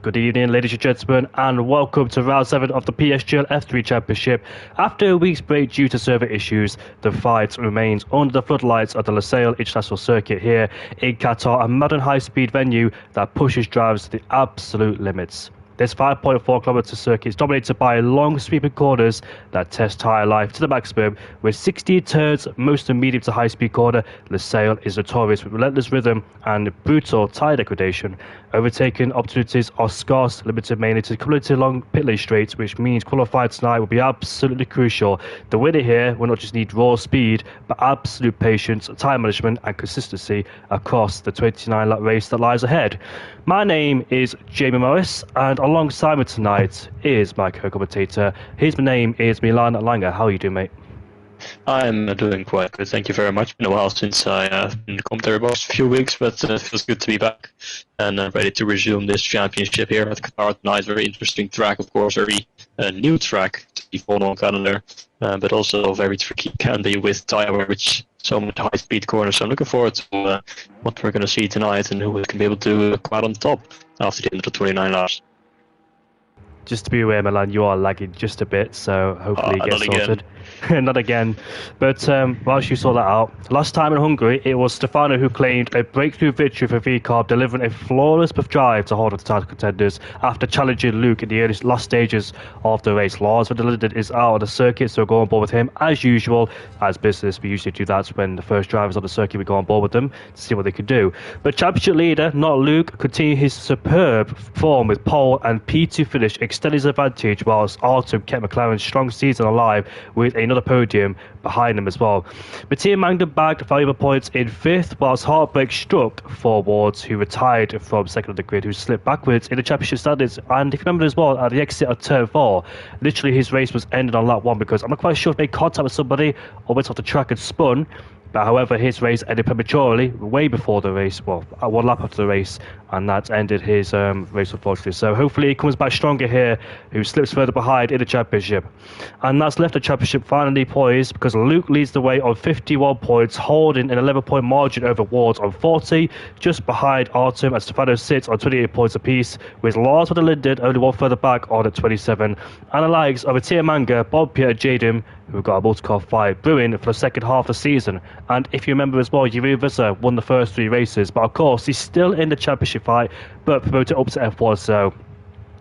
Good evening, ladies and gentlemen, and welcome to round 7 of the PSGL F3 Championship. After a week's break due to server issues, the fight remains under the floodlights of the Lusail International Circuit here in Qatar, a modern high-speed venue that pushes drivers to the absolute limits. This 5.4-kilometre circuit is dominated by long sweeping corners that test tyre life to the maximum. With 16 turns, most of medium to high-speed corner, Lusail is notorious with relentless rhythm and brutal tyre degradation. Overtaking opportunities are scarce, limited mainly to cumulative long pit lane straights, which means qualifying tonight will be absolutely crucial. The winner here will not just need raw speed, but absolute patience, time management and consistency across the 29-lap race that lies ahead. My name is Jamie Morris, and alongside me tonight is my co-commentator. His name is Milan Langer. How are you doing, mate? I'm doing quite good, thank you very much. Been a while since I've been commentary box, a few weeks, but it feels good to be back and ready to resume this championship here at Qatar tonight. Very interesting track, of course, very new track to be followed on calendar, but also very tricky can be with tyre which so much high-speed corners. So I'm looking forward to what we're going to see tonight and who we can be able to come out on top after the end of the 29 laps. Just to be aware, Milan, you are lagging just a bit, so hopefully it gets sorted. Not again. But whilst you saw that out, last time in Hungary, it was Stefano who claimed a breakthrough victory for VCARB, delivering a flawless drive to hold up the title contenders after challenging Luke in the last stages of the race. Lars van der Linden is out of the circuit, so go on board with him as usual. As business, we usually do that when the first drivers on the circuit, we go on board with them to see what they can do. But championship leader, not Luke, continued his superb form with pole and P2 finish, extending his advantage, whilst Artem kept McLaren's strong season alive with another podium behind him as well. Mattia Mangden bagged valuable points in 5th, whilst heartbreak struck for Wards, who retired from 2nd of the grid, who slipped backwards in the championship standings. And if you remember as well, at the exit of turn 4, literally his race was ended on lap 1 because I'm not quite sure if they made contact with somebody or went off the track and spun. But however, his race ended prematurely, way before the race, well, 1 lap after the race, and that ended his race, unfortunately. So hopefully he comes back stronger here, who slips further behind in the championship. And that's left the championship finally poised, because Luke leads the way on 51 points, holding an 11-point margin over Wards on 40, just behind Artem, and Stefano sits on 28 points apiece, with Lars van der Linden only 1 further back on at 27, and the likes of Mattia Manga, Bob Pierre and Jaden, who've got a multi-car fight brewing for the second half of the season. And if you remember as well, Yuri Visser won the first 3 races, but of course he's still in the championship fight, but promoted up to F1, so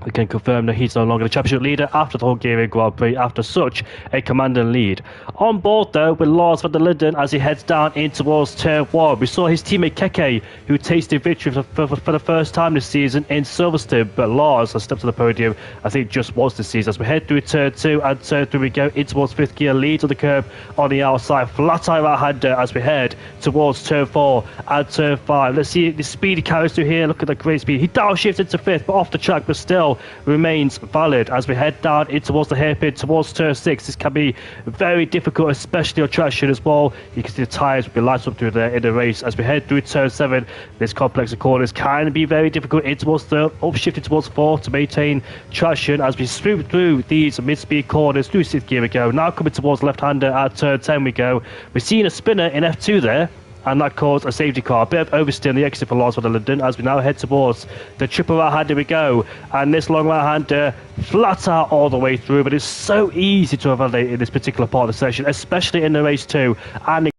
we can confirm that he's no longer the championship leader after the Hungarian Grand Prix, after such a commanding lead. On board though with Lars van der Linden as he heads down in towards turn 1. We saw his teammate Keke, who tasted victory for the first time this season in Silverstone, but Lars has stepped to the podium, I think, just once this season. As we head through turn 2 and turn 3, we go in towards 5th gear, leads on the curb on the outside, flat tire right-hander as we head towards turn 4 and turn 5. Let's see the speed he carries through here. Look at the great speed. He downshifts into 5th, but off the track, but still remains valid as we head down in towards the hairpin towards turn 6. This can be very difficult, especially on traction as well. You can see the tyres will be lights up through there in the race as we head through turn 7. This complex of corners can be very difficult in towards 3rd, upshifting towards 4th to maintain traction as we swoop through these mid-speed corners. Through 6th gear we go, now coming towards left-hander at turn 10 we go. We're seeing a spinner in F2 there, and that caused a safety car. A bit of oversteer in the exit for Lars van der Linden as we now head towards the triple right-hander we go. And this long right-hander flat out all the way through, but it's so easy to validate in this particular part of the session, especially in the race 2. And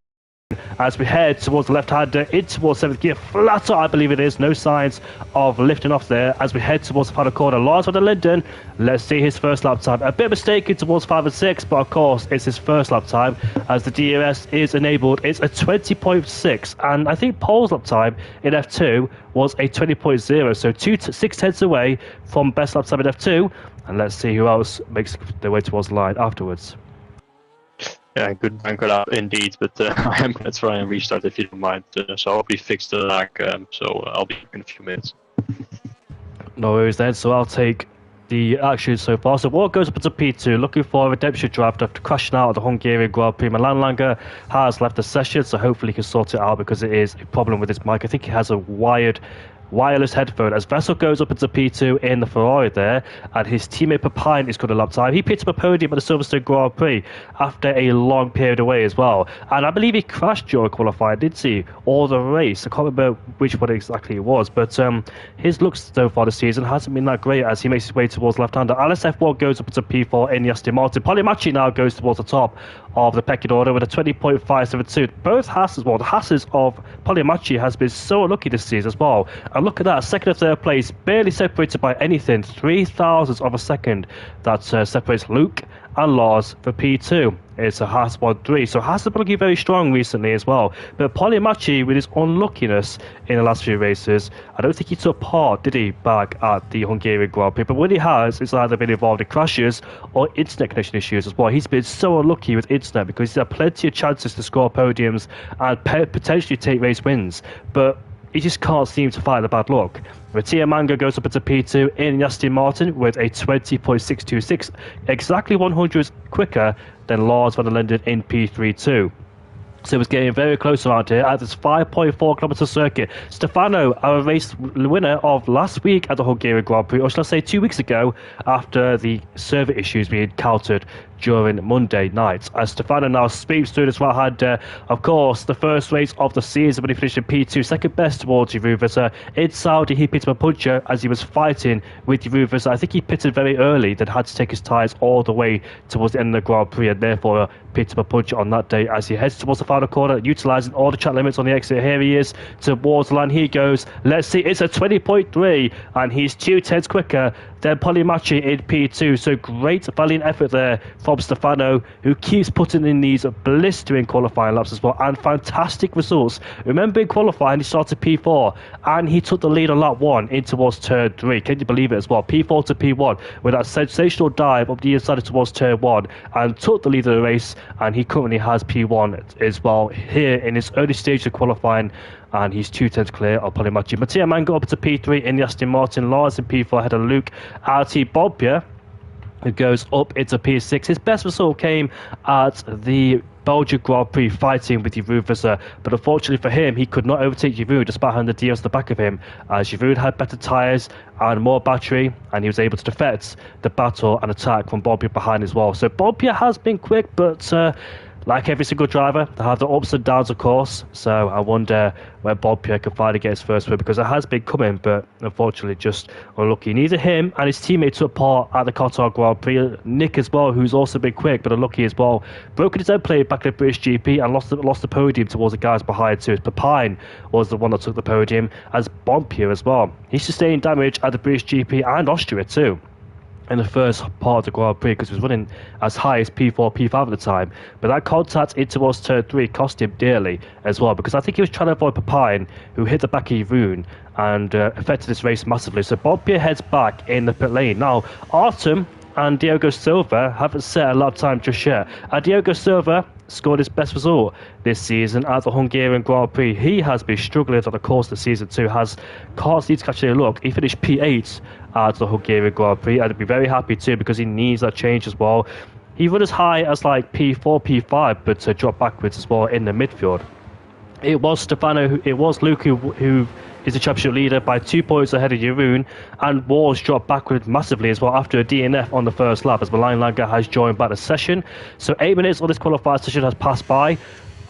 as we head towards the left-hander in towards 7th gear, flat out I believe it is, no signs of lifting off there as we head towards the final corner. Lars van der Linden, let's see his first lap time, a bit of mistake in towards 5 and 6, but of course it's his first lap time as the DRS is enabled. It's a 20.6, and I think Pole's lap time in F2 was a 20.0, so 6 tenths away from best lap time in F2, and let's see who else makes their way towards the line afterwards. Yeah, good banker lap indeed, but I am going to try and restart if you don't mind. So I'll be fixed the lag, so I'll be in a few minutes. No worries then, so I'll take the action so far. So what goes up into P2, looking for a redemption draft after crashing out of the Hungarian Grand Prix. Milan Langer has left the session, so hopefully he can sort it out because it is a problem with his mic. I think he has a wired wireless headphone as Vettel goes up into P2 in the Ferrari there, and his teammate Papine is got a lap time. He picked up a podium at the Silverstone Grand Prix after a long period away as well, and I believe he crashed during qualifying, didn't he, or the race? I can't remember which one exactly it was, but his looks so far this season hasn't been that great as he makes his way towards left-hander. LSF1 goes up into P4 in the Aston Martin. Polimachi now goes towards the top of the pecking order with a 20.572. Both Hasses, well, the Hasses of Polimachi has been so unlucky this season as well. And look at that, second and third place, barely separated by anything, 0.003 of a second. That separates Luke and Lars for P2. It's a Haas 1-3. So Haas has been looking very strong recently as well. But Polimachi, with his unluckiness in the last few races, I don't think he took part, did he, back at the Hungarian Grand Prix? But when he has, it's either been involved in crashes or internet connection issues as well. He's been so unlucky with internet because he's had plenty of chances to score podiums and potentially take race wins. But he just can't seem to fight the bad luck. Mattia Mango goes up into P2 in Aston Martin with a 20.626, exactly 100 quicker than Lars van der Linden in P3 too. So it was getting very close around here at this 5.4 kilometre circuit. Stefano, our race winner of last week at the Hungarian Grand Prix, or shall I say 2 weeks ago, after the server issues we encountered during Monday night. As Stefano now sweeps through this right-hander, of course, the first race of the season when he finished in P2, second best towards Jeroen Visser. In Saudi, he pitted a puncher as he was fighting with Jeroen Visser. I think he pitted very early, then had to take his tyres all the way towards the end of the Grand Prix, and therefore pitted a puncher on that day as he heads towards the final corner, utilising all the track limits on the exit. Here he is towards the line. He goes. Let's see, it's a 20.3, and he's 2/10 quicker than Polimachi in P2. So great valiant effort there from Stefano, who keeps putting in these blistering qualifying laps as well, and fantastic results. Remember in qualifying he started P4 and he took the lead on lap 1 in towards turn 3. Can you believe it as well? P4 to P1 with that sensational dive up the inside towards turn 1 and took the lead of the race, and he currently has P1 as well here in his early stage of qualifying, and he's 2/10 clear of Polimachi. Mattia Mango up to P3 in the Aston Martin. Lars in P4 ahead of Luke. RT Bobbia, who goes up into P6. His best result came at the Belgian Grand Prix fighting with Jeroen Visser, but unfortunately for him, he could not overtake Jeroen despite having the Diaz at the back of him, as Jeroen had better tyres and more battery, and he was able to defect the battle and attack from Bobbia behind as well. So Bobbia has been quick, but like every single driver, they have the ups and downs, of course. So I wonder when Bobbia can finally get his first win, because it has been coming, but unfortunately just unlucky. Neither him and his teammate took part at the Qatar Grand Prix. Nick as well, who's also been quick, but unlucky as well. Broken his own plate back in the British GP and lost the podium towards the guys behind too. Papine was the one that took the podium, as Bobbia as well. He sustained damage at the British GP and Austria too in the first part of the Grand Prix, because he was running as high as P4, P5 at the time. But that contact in towards turn 3 cost him dearly as well, because I think he was trying to avoid Papine, who hit the back of Jeroen and affected this race massively. So Bobbia heads back in the pit lane. Now, Artem and Diogo Silva haven't set a lap time just yet. And Diogo Silva scored his best result this season at the Hungarian Grand Prix. He has been struggling on the course of the season too, can't need to catch any luck. He finished P8 at the Hungarian Grand Prix. I'd be very happy too, because he needs that change as well. He run as high as like P4, P5, but dropped backwards as well in the midfield. It was Luke who is the championship leader by 2 points ahead of Jeroen, and Wars dropped backward massively as well after a DNF on the first lap, as Milan Langer has joined back the session. So 8 minutes of this qualified session has passed by,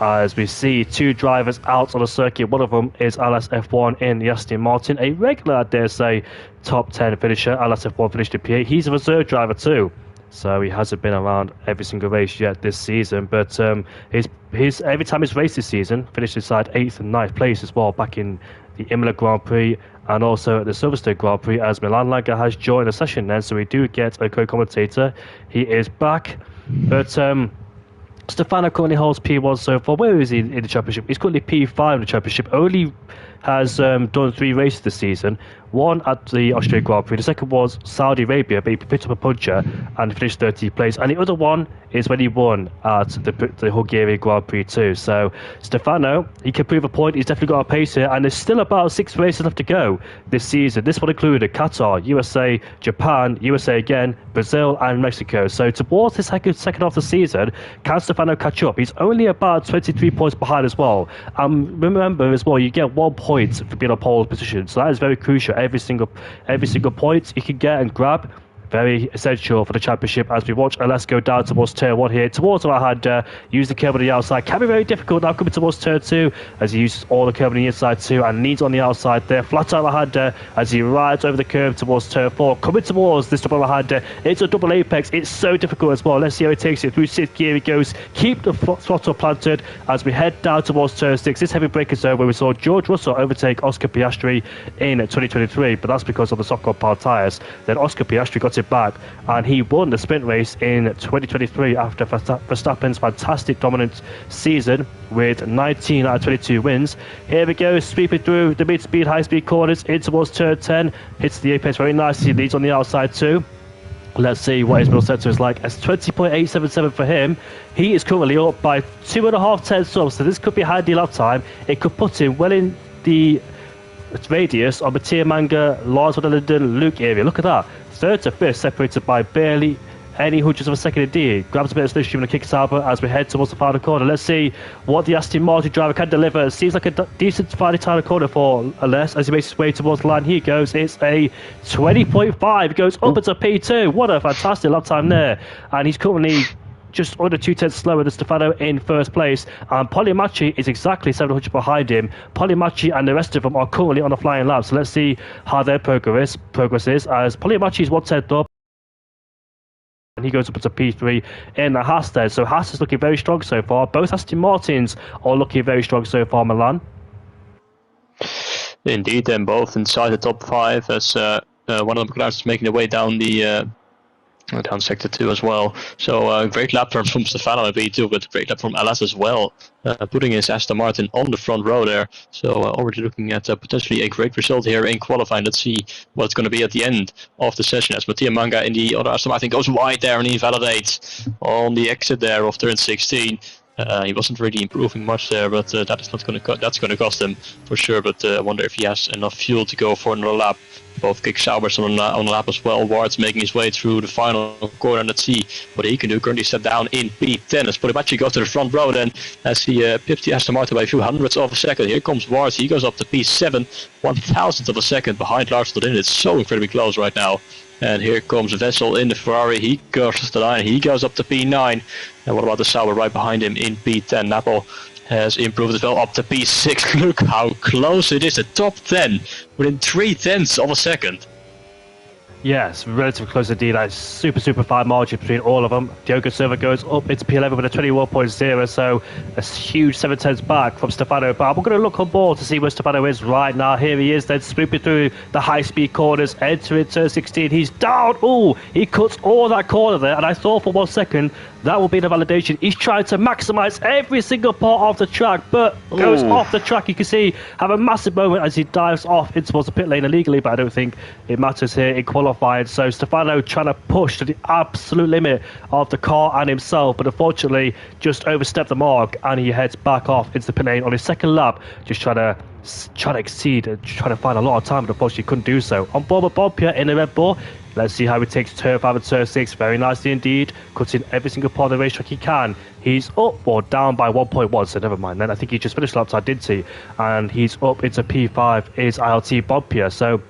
as we see 2 drivers out on the circuit. One of them is LSF1 in the Aston Martin, a regular, I dare say, top 10 finisher. LSF1 finished in P8. He's a reserve driver too, so he hasn't been around every single race yet this season, but his every time he's raced this season, finished inside 8th and 9th place as well, back in the Imola Grand Prix and also at the Silverstone Grand Prix, as Milan Langer has joined the session then, so we do get a co-commentator. He is back, but Stefano currently holds P1 so far. Where is he in the championship? He's currently P5 in the championship. Only has done 3 races this season, One at the Austrian Grand Prix, the second was Saudi Arabia, but he picked up a puncher and finished 30th place. And the other one is when he won at the Hungarian Grand Prix too. So Stefano, he can prove a point. He's definitely got a pace here, and there's still about 6 races left to go this season. This one included Qatar, USA, Japan, USA again, Brazil, and Mexico. So towards the second half of the season, can Stefano catch up? He's only about 23 points behind as well. Remember as well, you get 1 point for being on pole position, so that is very crucial. Every single point you can get and grab, very essential for the championship. As we watch Let's go down towards turn 1 here, towards the right hand, use the curve on the outside, can be very difficult now coming towards turn 2, as he uses all the curve on the inside too, and leads on the outside there, flat out right hand as he rides over the curve towards turn 4, coming towards this double right hand. It's a double apex, it's so difficult as well. Let's see how he takes it through 6th gear. He goes, keep the throttle planted as we head down towards turn 6. This heavy braking zone where we saw George Russell overtake Oscar Piastri in 2023, but that's because of the soft compound tyres. Then Oscar Piastri got it back and he won the sprint race in 2023 after Verstappen's fantastic dominant season with 19 out of 22 wins. Here we go, sweeping through the mid-speed, high-speed corners in towards turn 10, hits the apex very nicely, leads on the outside too. Let's see what his middle sector is like. It's 20.877 for him. He is currently up by 2.5 tenths up, so this could be a handy lap time. It could put him well in the radius of Mattia Manga, Lars van der Linden, Luke area. Look at that. 3rd to 5th separated by barely any hundredths of a second indeed. Grabs a bit of slipstream and kicks out as we head towards the final corner. Let's see what the Aston Martin driver can deliver. It seems like a decent final corner for Les as he makes his way towards the line. Here he goes. It's a 20.5. He goes up into P2. What a fantastic lap time there. And he's currently just under 2 tenths slower than Stefano in first place, and Polimachi is exactly 700 behind him. Polimachi and the rest of them are currently on a flying lap, so let's see how their progress is, as Polimachi is 1 tenth up and he goes up into P3 in the Haas there. So Haas is looking very strong so far. Both Aston Martins are looking very strong so far, Milan. Indeed, and both inside the top 5 as one of the is making their way down the down sector 2 as well. So great lap from Stefano in P2, but great lap from LS as well, putting his Aston Martin on the front row there. So already looking at potentially a great result here in qualifying. Let's see what's going to be at the end of the session, as Mattia Manga in the other Aston Martin goes wide there and he validates on the exit there of turn 16. He wasn't really improving much there, but that's going to cost him for sure. But I wonder if he has enough fuel to go for another lap. Both Kick Saubers on the lap as well. Ward's making his way through the final corner. Let's see what he can do. Currently set down in P10 as Polimachi goes to the front row then as he pips the Aston Martin by a few hundredths of a second. Here comes Ward. He goes up to P7, 1,000th of a second behind Lars Lodin. It's so incredibly close right now. And here comes Vessel in the Ferrari. He goes the line. He goes up to P9. And what about the Sauber right behind him in P10? Napoli has improved as well up to P6. Look how close it is. The top 10 within 3/10 of a second. Yes, relatively close indeed. That's super fine margin between all of them. Diogo Silva goes up into P11 with a 21.0, so a huge 7 tenths back from Stefano. But we're going to look on board to see where Stefano is right now. Here he is, then swooping through the high-speed corners, entering turn 16. He's down. Oh, he cuts all that corner there, and I thought for 1 second that will be the validation. He's trying to maximise every single part of the track, but goes off the track. You can see have a massive moment as he dives off into towards the pit lane illegally, but I don't think it matters here in qualifying. So Stefano trying to push to the absolute limit of the car and himself, but unfortunately just overstepped the mark and he heads back off into the pit lane on his second lap, just trying to exceed and trying to find a lot of time, but unfortunately couldn't do so. On board with Bompia in the Red Bull. Let's see how he takes turn 5 and turn 6. Very nicely indeed, cutting every single part of the racetrack he can. He's up or down by 1.1, so never mind then. I think he just finished lap time, didn't he? And he's up into P5 is ILT Bompia. So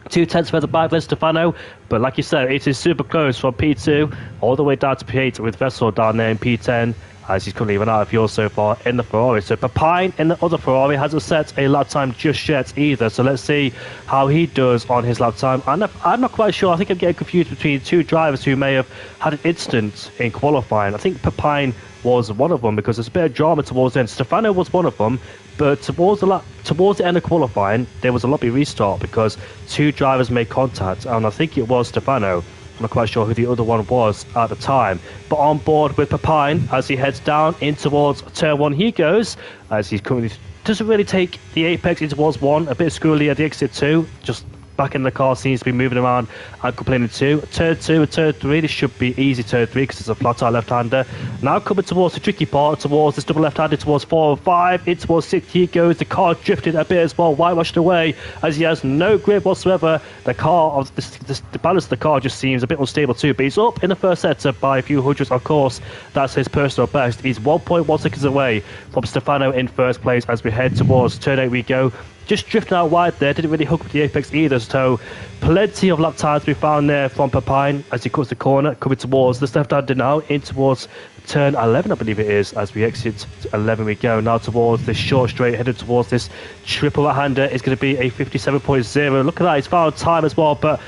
2 tenths further back than Stefano, but like you said, it is super close from P2 all the way down to P8 with Vessel down there in P10, as he's currently run out of fuel so far in the Ferrari. So Papine in the other Ferrari hasn't set a lap time just yet either, so let's see how he does on his lap time. I'm not quite sure. I think I'm getting confused between 2 drivers who may have had an incident in qualifying. I think Papine was one of them because there's a bit of drama towards the end. Stefano was one of them, but towards the end of qualifying there was a lobby restart because 2 drivers made contact, and I think it was Stefano. I'm not quite sure who the other one was at the time, but on board with Papine as he heads down in towards turn 1 he goes, as he's currently doesn't really take the apex in towards 1, a bit screwy at the exit 2, just back in the car seems to be moving around and complaining too. Turn 2 and turn 3, this should be easy turn 3 because it's a flat tire left-hander. Now coming towards the tricky part, towards this double left-hander, towards 4 and 5, in towards 6 he goes. The car drifted a bit as well, whitewashed away as he has no grip whatsoever. The car, the balance of the car just seems a bit unstable too, but he's up in the first sector by a few hundreds. Of course, that's his personal best. He's 1.1 seconds away from Stefano in first place as we head towards turn 8 we go. Just drifting out wide there, didn't really hook with the apex either, so plenty of lap times to be found there from Pepine as he cuts the corner, coming towards the left-hander now, in towards turn 11 I believe it is, as we exit 11 we go. Now towards this short straight, headed towards this triple right-hander is going to be a 57.0. Look at that, he's found time as well, but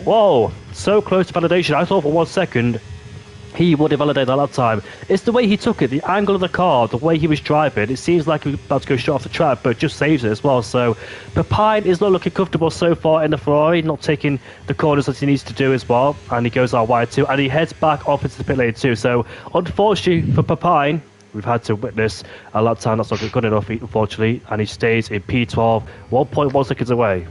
whoa, so close to validation. I thought for 1 second he would invalidate that lap time. It's the way he took it, the angle of the car, the way he was driving. It seems like he was about to go straight off the track, but just saves it as well. So Pepine is not looking comfortable so far in the Ferrari, not taking the corners that he needs to do as well. And he goes out wide too, and he heads back off into the pit lane too. So unfortunately for Pepine, we've had to witness a lap time that's not good enough, unfortunately, and he stays in P12, 1.1 seconds away.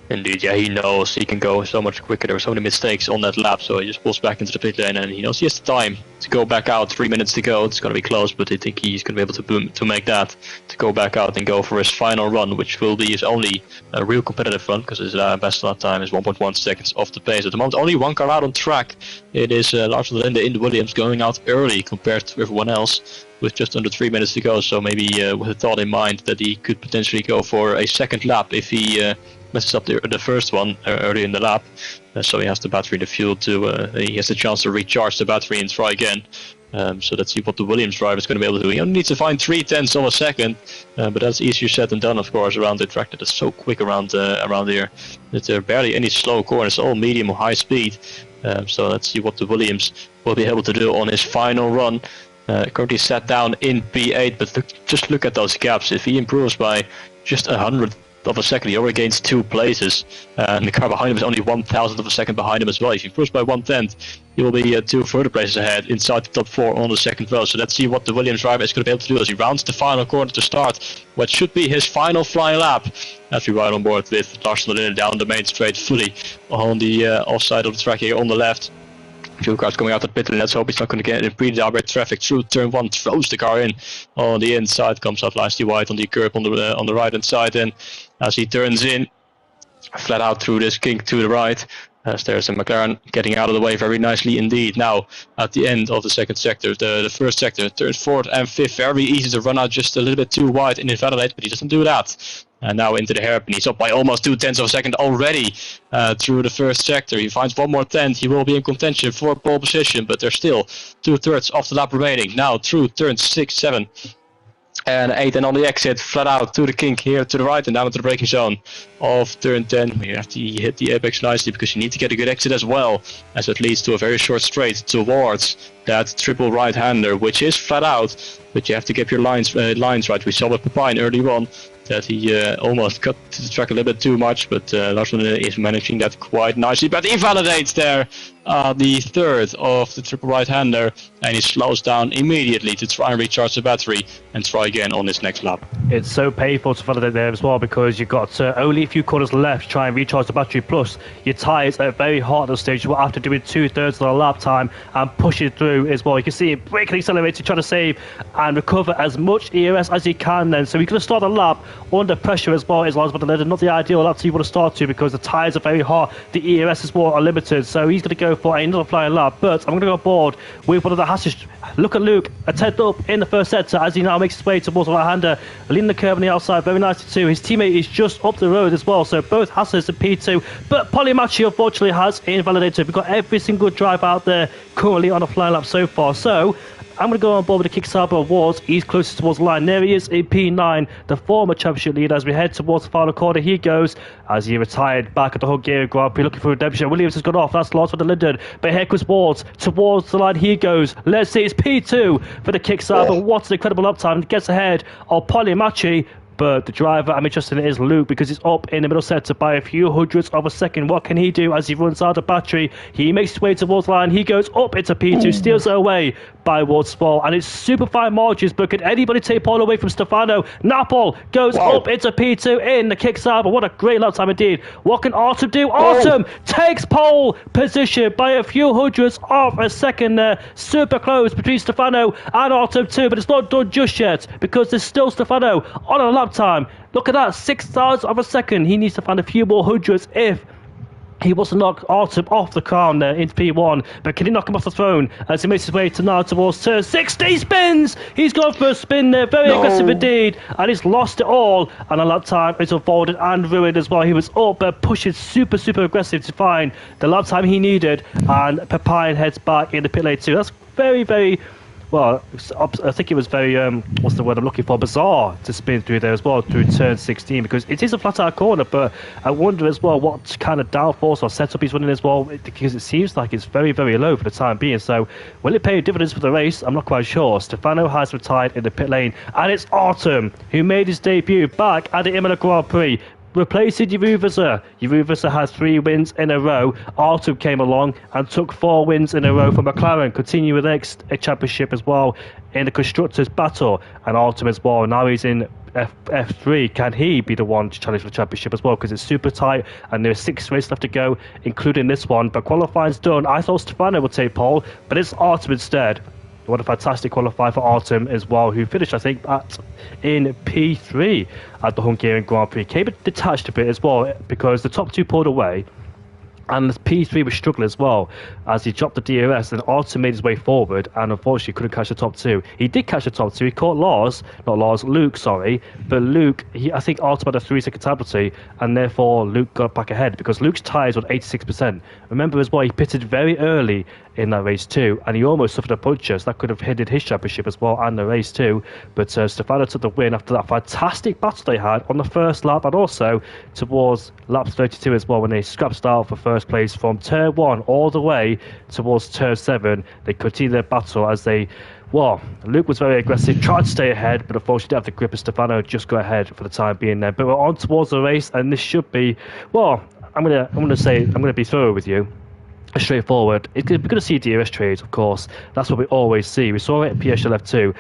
Indeed, yeah, he knows he can go so much quicker. There were so many mistakes on that lap, so he just pulls back into the pit lane, and he knows he has the time to go back out. 3 minutes to go. It's going to be close, but I think he's going to be able to make that, to go back out and go for his final run, which will be his only real competitive run, because his best lap time is 1.1 seconds off the pace. At the moment, only one car out on track. It is Lars Linde in the Williams going out early compared to everyone else, with just under 3 minutes to go. So maybe with a thought in mind that he could potentially go for a second lap if he messes up the first one early in the lap, so he has the battery, the fuel he has the chance to recharge the battery and try again. So let's see what the Williams driver is going to be able to do. He only needs to find 3/10 of a second, but that's easier said than done, of course, around the track that is so quick around here. There are barely any slow corners, all medium or high speed. So let's see what the Williams will be able to do on his final run. Currently sat down in P8, but just look at those gaps. If he improves by just 100 of a second, he already gains 2 places, and the car behind him is only 1,000th of a second behind him as well. If he improves by 1/10, he will be 2 further places ahead inside the top 4 on the second row. So let's see what the Williams driver is going to be able to do as he rounds the final corner to start what should be his final flying lap, as we ride on board with Lars Linde down the main straight fully on the offside of the track here on the left. 2 cars coming out of the pit lane. Let's hope he's not going to get in pre-direct traffic through turn 1. Throws the car in on the inside, comes out nicely wide on the curb on the right hand side. And as he turns in, flat out through this kink to the right, as there's a McLaren getting out of the way very nicely indeed. Now at the end of the second sector, the first sector, turns 4th and 5th, very easy to run out just a little bit too wide and invalidate, but he doesn't do that. And now into the hairpin, he's up by almost 0.2 of a second already through the first sector. He finds one more tenth, he will be in contention for pole position, but there's still 2/3 of the lap remaining. Now through turns 6, 7 and 8, and on the exit, flat out to the kink here to the right and down into the braking zone of turn 10. You have to hit the apex nicely because you need to get a good exit as well, as it leads to a very short straight towards that triple right-hander, which is flat out, but you have to get your lines right. We saw with Pepine early on that he almost cut to the track a little bit too much, but Lars Linde is managing that quite nicely. But he validates there the third of the triple right-hander, and he slows down immediately to try and recharge the battery and try again on his next lap. It's so painful to validate there as well, because you've got only a few corners left to try and recharge the battery, plus your tyres are very hot at the stage after doing 2/3 of the lap time and pushing through as well. You can see him braking accelerating, trying to save and recover as much ERS as he can then. So he's going to start the lap under pressure as well, as long as not the ideal lap you want to start to, because the tyres are very hot, the ERS as well are limited, so he's going to go for another flying lap. But I'm going to go aboard with one of the Hasses. Look at Luke, a tenth up in the first sector as he now makes his way towards the right-hander, leading the curve on the outside very nicely too. His teammate is just up the road as well, so both Hasses and P2, but Polimachi unfortunately has invalidated. We've got every single driver out there currently on a flying lap so far, so I'm going to go on board with the Kickstarter Awards. He's closest towards the line. There he is in P9, the former championship leader. As we head towards the final corner, he goes as he retired back at the Hungarian Grand Prix looking for redemption. Williams has gone off. That's Lars van der Linden. But here comes Wards. Towards the line he goes. Let's see, it's P2 for the Kickstarter. What an incredible uptime. He gets ahead of Polimachi. But the driver I'm interested in is Luke, because he's up in the middle sector by a few hundredths of a second. What can he do as he runs out of battery? He makes his way towards the line. He goes up into P2, steals it away by Wardsport, and it's super fine margins. But could anybody take pole away from Stefano? Napol goes up into P2 in the kicks out, but what a great lap time indeed. What can Artem do? Artem takes pole position by a few hundredths of a second there. Super close between Stefano and Artem too, but it's not done just yet because there's still Stefano on a lap time. Look at that, 6,000 of a second. He needs to find a few more hundreds if he wants to knock Artem off the crown there into P1, but can he knock him off the throne as he makes his way to now towards turn 6? He spins! He's gone for a spin there, very aggressive indeed, and he's lost it all, and a lap time is unfolded and ruined as well. He was up but pushing super aggressive to find the lap time he needed, and Pepine heads back in the pit lane too. That's very, well, I think it was very, what's the word I'm looking for, bizarre to spin through there as well, through turn 16, because it is a flat-out corner, but I wonder as well what kind of downforce or setup he's running as well, because it seems like it's very low for the time being. So will it pay dividends for the race? I'm not quite sure. Stefano has retired in the pit lane, and it's Artem who made his debut back at the Imola Grand Prix, replacing Juruvasa. Juruvasa has 3 wins in a row. Artem came along and took 4 wins in a row for McLaren, continuing with next championship as well in the Constructors' battle. And Artem as well, now he's in F3. Can he be the one to challenge for the championship as well? Because it's super tight and there are 6 races left to go, including this one. But qualifying's done. I thought Stefano would take pole, but it's Artem instead. What a fantastic qualifier for Artem as well, who finished, I think, in P3 at the Hungarian Grand Prix. Came detached a bit as well because the top 2 pulled away, and the P3 was struggling as well as he dropped the DRS, and Artem made his way forward and unfortunately couldn't catch the top 2. He did catch the top 2. He caught Luke, but Luke, I think Artem had a 3-second penalty, and therefore Luke got back ahead because Luke's tyres were 86%. Remember as well, he pitted very early in that race too, and he almost suffered a puncture, so that could have hindered his championship as well and the race too. But Stefano took the win after that fantastic battle they had on the first lap, and also towards lap 32 as well, when they scrapped start for first place from turn 1 all the way towards turn 7. They continued their battle as they, well, Luke was very aggressive, tried to stay ahead, but unfortunately didn't have the grip, and Stefano just got ahead for the time being there. But we're on towards the race, and this should be, well, I'm gonna be thorough with you. Straightforward. We're going to see DRS trades, of course. That's what we always see. We saw it at PSGL F2,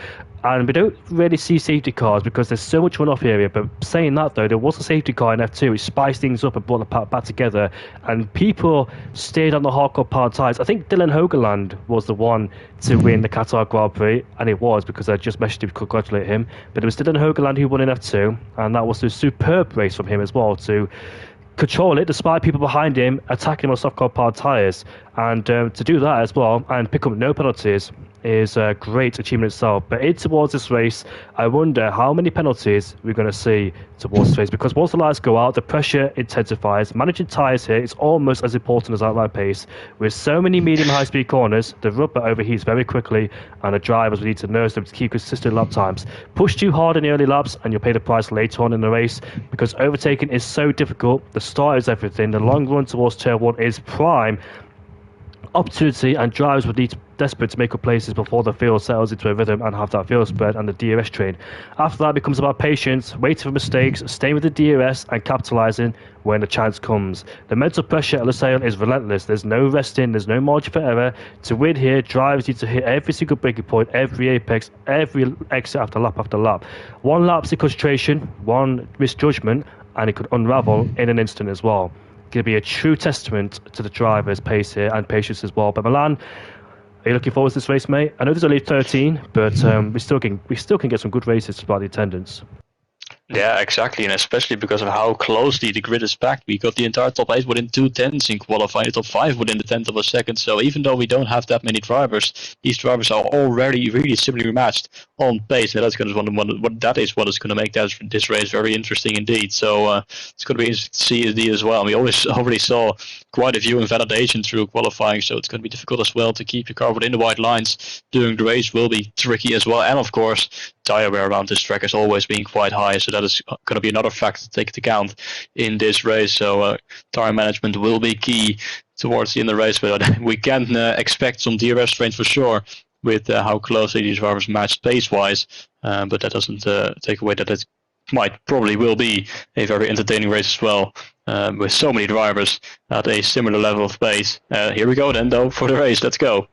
and we don't really see safety cars because there's so much runoff area. But saying that, though, there was a safety car in F2 which spiced things up and brought the pack back together, and people stayed on the hardcore power tyres. I think Dylan Hogeland was the one to win the Qatar Grand Prix, and it was because I just messaged him to congratulate him. But it was Dylan Hogeland who won in F2, and that was a superb race from him as well to control it despite people behind him attacking him on soft core powered tyres, and to do that as well and pick up no penalties is a great achievement itself. But towards this race, I wonder how many penalties we're going to see towards this race, because once the lights go out, the pressure intensifies. Managing tyres here is almost as important as outright pace. With so many medium high speed corners, the rubber overheats very quickly, and the drivers will need to nurse them to keep consistent lap times. Push too hard in the early laps and you'll pay the price later on in the race, because overtaking is so difficult. The start is everything. The long run towards turn 1 is prime opportunity, and drivers would need desperate to make up places before the field settles into a rhythm and have that field spread and the DRS train. After that, it becomes about patience, waiting for mistakes, staying with the DRS and capitalising when the chance comes. The mental pressure at Lusail is relentless. There's no resting, there's no margin for error. To win here, drivers need to hit every single breaking point, every apex, every exit after lap after lap. One lapse in concentration, one misjudgment, and it could unravel in an instant as well. Going to be a true testament to the driver's pace here and patience as well. But Milan, are you looking forward to this race, mate? I know there's only 13, but we still can get some good races despite the attendance. Yeah, exactly, and especially because of how closely the grid is packed. We got the entire top 8 within 2 tenths in qualifying, the top 5 within the tenth of a second. So even though we don't have that many drivers, these drivers are already really similarly matched on pace. And that's going to what is going to make this race very interesting indeed. So it's going to be interesting to see indeed as well. And we already saw quite a few in validation through qualifying, so it's going to be difficult as well to keep your car within the white lines during the race. Will be tricky as well, and of course tire wear around this track has always been quite high, so that is going to be another factor to take into account in this race. So tire management will be key towards the end of the race, but we can expect some DRS strain for sure with how closely these drivers matched pace wise, but that doesn't take away that it's probably will be a very entertaining race as well, with so many drivers at a similar level of pace. Here we go then, though, for the race. Let's go.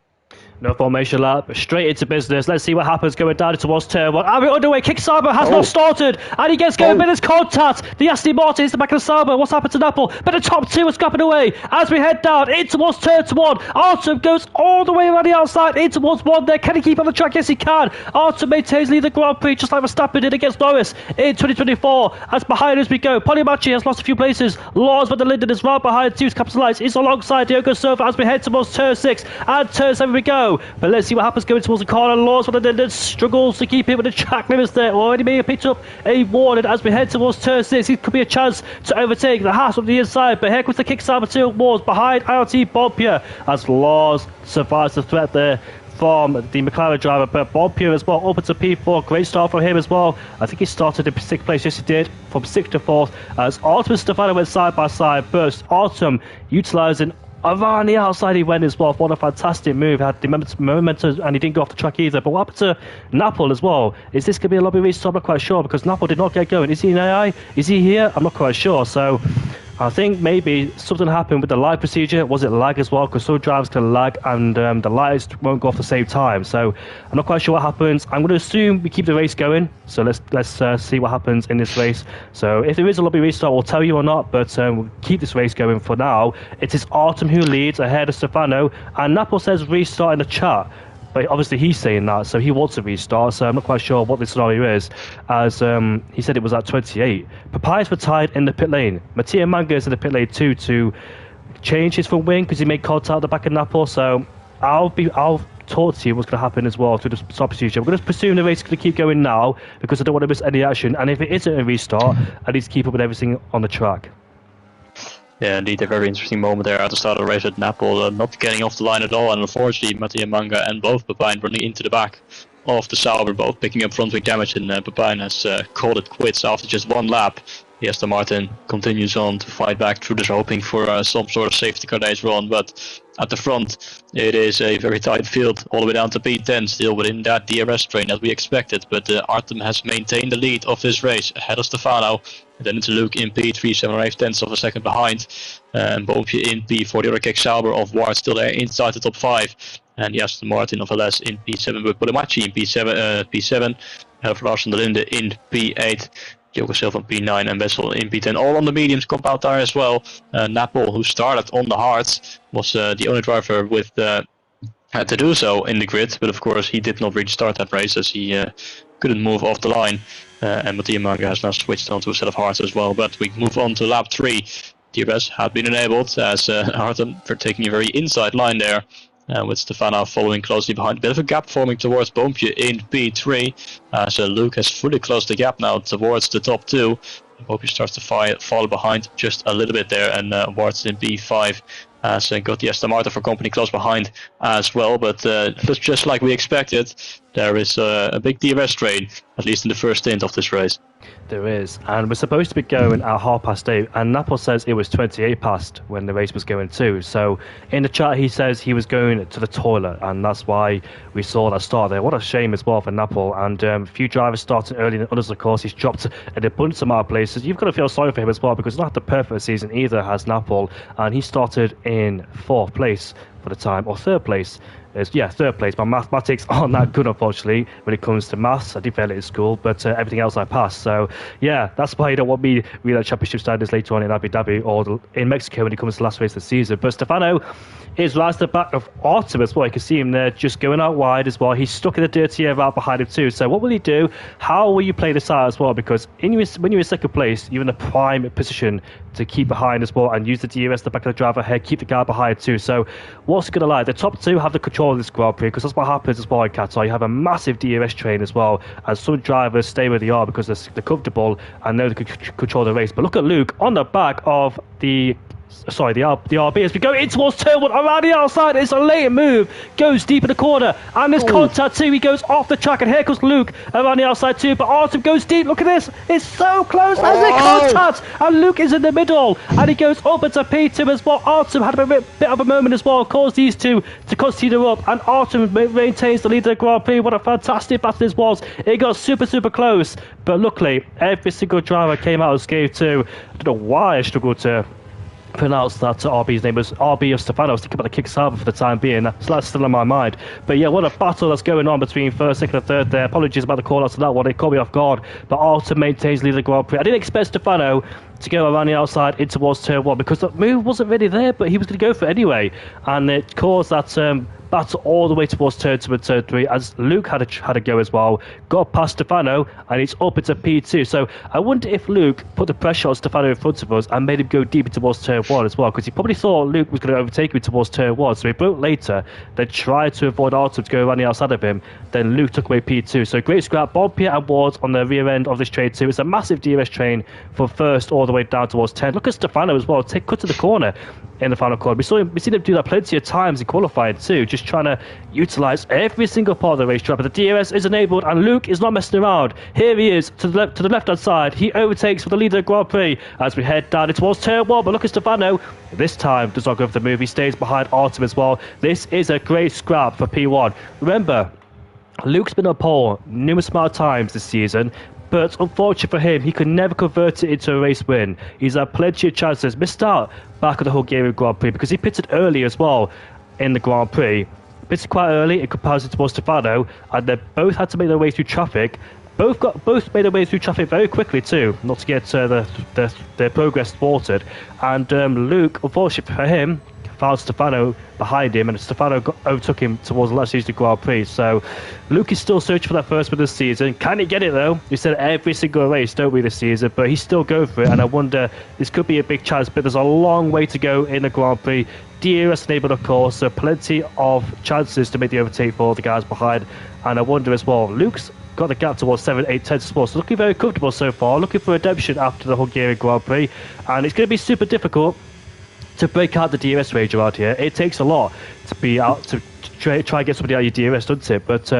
No formation lap, straight into business. Let's see what happens going down towards turn one. And we're underway. Kick Sauber has not started, and he gets going. But it's contact. The Aston Martin is the back of the Sauber. What's happened to Napple? But the top two are scrapping away as we head down in towards turn one. Artem goes all the way around the outside in towards one there. Can he keep on the track? Yes, he can. Artem maintains lead the Grand Prix just like Verstappen did against Norris in 2024. As behind us we go, Polimachi has lost a few places. Lars van der Linden is right behind two capitalize. Is alongside Diogo Silva as we head towards turn 6 and turn 7 we go. But let's see what happens going towards the corner. Lars van der Linden struggles to keep it with the track limits there. Already may have picked up a warning as we head towards turn 6. It could be a chance to overtake the Haas on the inside. But here comes the Kickstarter 2 Wars behind IRT Bonpierre as Lars survives the threat there from the McLaren driver. But Bonpierre as well open to P4. Great start from him as well. I think he started in 6th place. Yes, he did. From 6th to 4th as Artem and Stefano went side by side. First, Artem utilising around the outside he went as well. What a fantastic move. Had the momentum and he didn't go off the track either. But what happened to Napple as well? Is this going to be a lobby restart? I'm not quite sure because Napple did not get going. Is he in AI? Is he here? I'm not quite sure. So I think maybe something happened with the live procedure. Was it lag as well? Because some drivers can lag and the lights won't go off at the same time. So I'm not quite sure what happens. I'm going to assume we keep the race going. So let's see what happens in this race. So if there is a lobby restart, we'll tell you or not. But we'll keep this race going for now. It is Artem who leads ahead of Stefano. And Napple says restart in the chat. But obviously he's saying that, so he wants a restart, so I'm not quite sure what the scenario is, as he said it was at 28. Papayas were tied in the pit lane. Mattia Manga is in the pit lane too to change his front wing because he made contact at the back of Napple, so I'll talk to you what's going to happen as well through the start procedure. I'm going to presume the race is going to keep going now because I don't want to miss any action, and if it isn't a restart, I need to keep up with everything on the track. Yeah, indeed, a very interesting moment there at the start of the race at Napple, not getting off the line at all, and unfortunately Mattia Manga and both Papine running into the back of the Sauber, both picking up front wing damage, and Papine has called it quits after just one lap. The Aston Martin continues on to fight back through this, hoping for some sort of safety car days run, but at the front it is a very tight field all the way down to P10, still within that DRS train that we expected, but Artem has maintained the lead of this race ahead of Stefano, and then it's Luke in P3, 7.5 tenths of a second behind, and Bonpierre in P4, the other Keck Sauber of Ward still there inside the top 5, and the Aston Martin of LS in P7, but Polimachi in P7, Lars van der Linden in P8, Diogo Silva P9 and Bessel in P10, all on the mediums compound tire as well. Napple, who started on the hards, was the only driver with had to do so in the grid, but of course he did not really start that race as he couldn't move off the line, and Mattia Manga has now switched on to a set of hards as well. But we move on to lap 3. DRS had been enabled as Artem for taking a very inside line there, with Stefano following closely behind. A bit of a gap forming towards Bonpierre in P3, as Luke has fully closed the gap now towards the top 2. Bonpierre starts to fall behind just a little bit there, and Wards in P5 has got the Aston Martin for company close behind as well. But just like we expected, there is a big DRS train, at least in the first stint of this race. There is, and we're supposed to be going at 8:30, and Napple says it was 28 past when the race was going too. So in the chat he says he was going to the toilet, and that's why we saw that start there. What a shame as well for Napple, and a few drivers started earlier than others. Of course, he's dropped an abundance amount of places. You've got to feel sorry for him as well, because he's not had the perfect season either, has Napple, and he started in 4th place for the time, or 3rd place. Yeah, 3rd place. My mathematics aren't that good, unfortunately, when it comes to maths. I did fail it in school, but everything else I passed. So, yeah, that's why you don't want me to read out championship standards later on in Abu Dhabi or in Mexico when it comes to the last race of the season. But Stefano is right at the back of Artem as well. You can see him there just going out wide as well. He's stuck in the dirty air right behind him too. So what will he do? How will you play this out as well? Because when you're in 2nd place, you're in a prime position to keep behind as well and use the DRS, the back of the driver ahead, keep the guy behind too. So what's going to lie? The top 2 have the control of this Grand Prix, because that's what happens as well in Qatar. You have a massive DRS train as well, and some drivers stay where they are because they're comfortable and know they can control the race. But look at Luke on the back of the Sorry, the RB as we go in towards turn 1 around the outside. It's a late move, goes deep in the corner, and there's contact too. He goes off the track, and here comes Luke around the outside too. But Artem goes deep. Look at this, it's so close. There's a contact, and Luke is in the middle, and he goes up into P2 as well. Artem had a bit of a moment as well, caused these two to continue up, and Artem maintains the lead of the Grand Prix. What a fantastic battle this was. It got super close, but luckily every single driver came out unscathed too. I don't know why I struggled to pronounce that RB's name was RB of Stefano. I was thinking about the Kickstarter for the time being, so that's still in my mind. But yeah, what a battle that's going on between first, second and third there. Apologies about the call outs to that one, it caught me off guard, but Artem maintains lead of the Grand Prix. I didn't expect Stefano to go around the outside in towards turn 1 because the move wasn't really there, but he was going to go for it anyway, and it caused that battle all the way towards turn 2 and turn 3 as Luke had a go as well, got past Stefano, and it's up into P2. So I wonder if Luke put the pressure on Stefano in front of us and made him go deeper towards turn 1 as well, because he probably thought Luke was going to overtake him towards turn 1, so he broke later, then tried to avoid Artem to go around the outside of him, then Luke took away P2. So great scrap, Bonpier and Ward on the rear end of this train too. It's a massive DRS train from first all the way down towards 10. Look at Stefano as well, cut to the corner in the final corner. We've seen him do that plenty of times in qualifying too, just trying to utilise every single part of the racetrack. But the DRS is enabled, and Luke is not messing around. Here he is to the left hand side. He overtakes for the lead of the Grand Prix as we head down towards turn 1. But look at Stefano. This time does not go for the move. He stays behind Artem as well. This is a great scrap for P1. Remember, Luke's been on pole numerous amount of times this season, but unfortunately for him, he could never convert it into a race win. He's had plenty of chances. Missed out back at the Hungarian Grand Prix because he pitted early as well in the Grand Prix. Pitted quite early in comparison to Stefano, and they both had to make their way through traffic. Both made their way through traffic very quickly too, not to get their progress thwarted. And Luke, unfortunately for him, found Stefano behind him, and Stefano overtook him towards the last season of the Grand Prix. So Luke is still searching for that first win of the season. Can he get it though? We said every single race, don't we, this season? But he's still going for it, and I wonder, this could be a big chance, but there's a long way to go in the Grand Prix. DRS enabled, of course, so plenty of chances to make the overtake for the guys behind. And I wonder as well, Luke's got the gap towards 7, 8, 10 spots, so looking very comfortable so far, looking for redemption after the Hungarian Grand Prix, and it's going to be super difficult to break out the DRS range around here. It takes a lot to be out to try and get somebody out of your DRS, doesn't it? But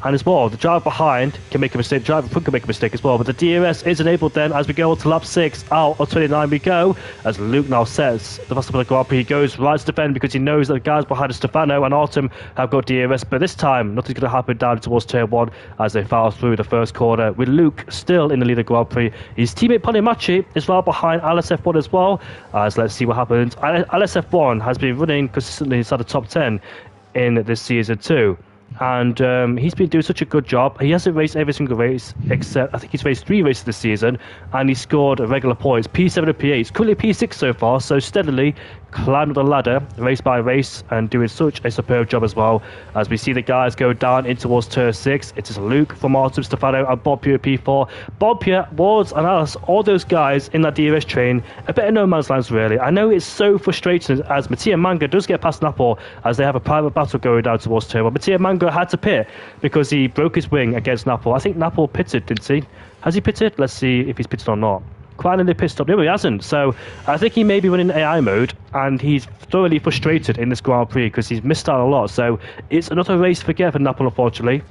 and as well, the driver behind can make a mistake, the driver in front can make a mistake as well, but the DRS is enabled then as we go on to lap 6, out of 29 we go, as Luke now sets the fastest of the Grand Prix. He goes right to defend because he knows that the guys behind Stefano and Artem have got DRS, but this time nothing's going to happen down towards turn 1 as they foul through the first corner, with Luke still in the lead of the Grand Prix. His teammate Ponimachi is right behind LSF1 as well, as let's see what happens. LSF1 has been running consistently inside the top 10 in this season too. And he's been doing such a good job. He hasn't raced every single race, except I think he's raced 3 races this season, and he scored regular points, P7 and P8. He's currently P6 so far, so steadily climbing the ladder, race by race, and doing such a superb job as well. As we see the guys go down in towards turn 6, it is Luke from Artem, Stefano, and Bonpier P4. Bonpier, Wards, and Alice, all those guys in that DRS train, a bit of no man's land really. I know it's so frustrating as Mattia Manga does get past Napol as they have a private battle going down towards turn 1. Mattia Manga had to pit because he broke his wing against Napol. I think Napol pitted, didn't he? Has he pitted? Let's see if he's pitted or not. Quite nearly pissed off. No, he hasn't. So I think he may be running AI mode, and he's thoroughly frustrated in this Grand Prix because he's missed out a lot. So it's another race to forget for Napol, unfortunately.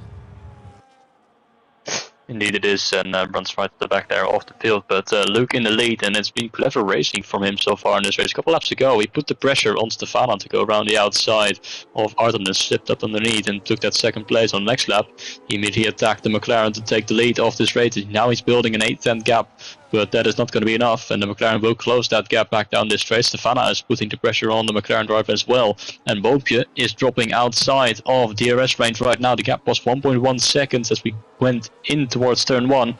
Indeed it is, and runs right to the back there off the field, but Luke in the lead, and it's been clever racing from him so far in this race. A couple laps ago, he put the pressure on Stefano to go around the outside of Artem and slipped up underneath and took that second place. On the next lap, he immediately attacked the McLaren to take the lead off this race. Now he's building an 8-10 gap, but that is not going to be enough, and the McLaren will close that gap back down this straight. Stefano is putting the pressure on the McLaren driver as well, and Bonpier is dropping outside of DRS range right now. The gap was 1.1 seconds as we went in towards turn 1,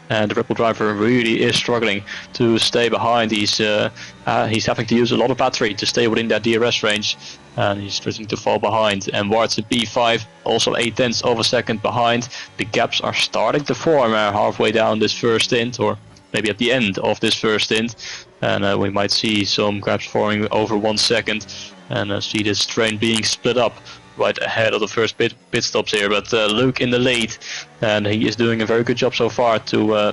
and the Red Bull driver really is struggling to stay behind. He's having to use a lot of battery to stay within that DRS range, and he's starting to fall behind. And Warts at P5, also 0.8 of a second behind. The gaps are starting to form halfway down this first stint, or maybe at the end of this first stint, and we might see some gaps forming over 1 second, and see this train being split up right ahead of the first pit stops here. But Luke in the lead, and he is doing a very good job so far to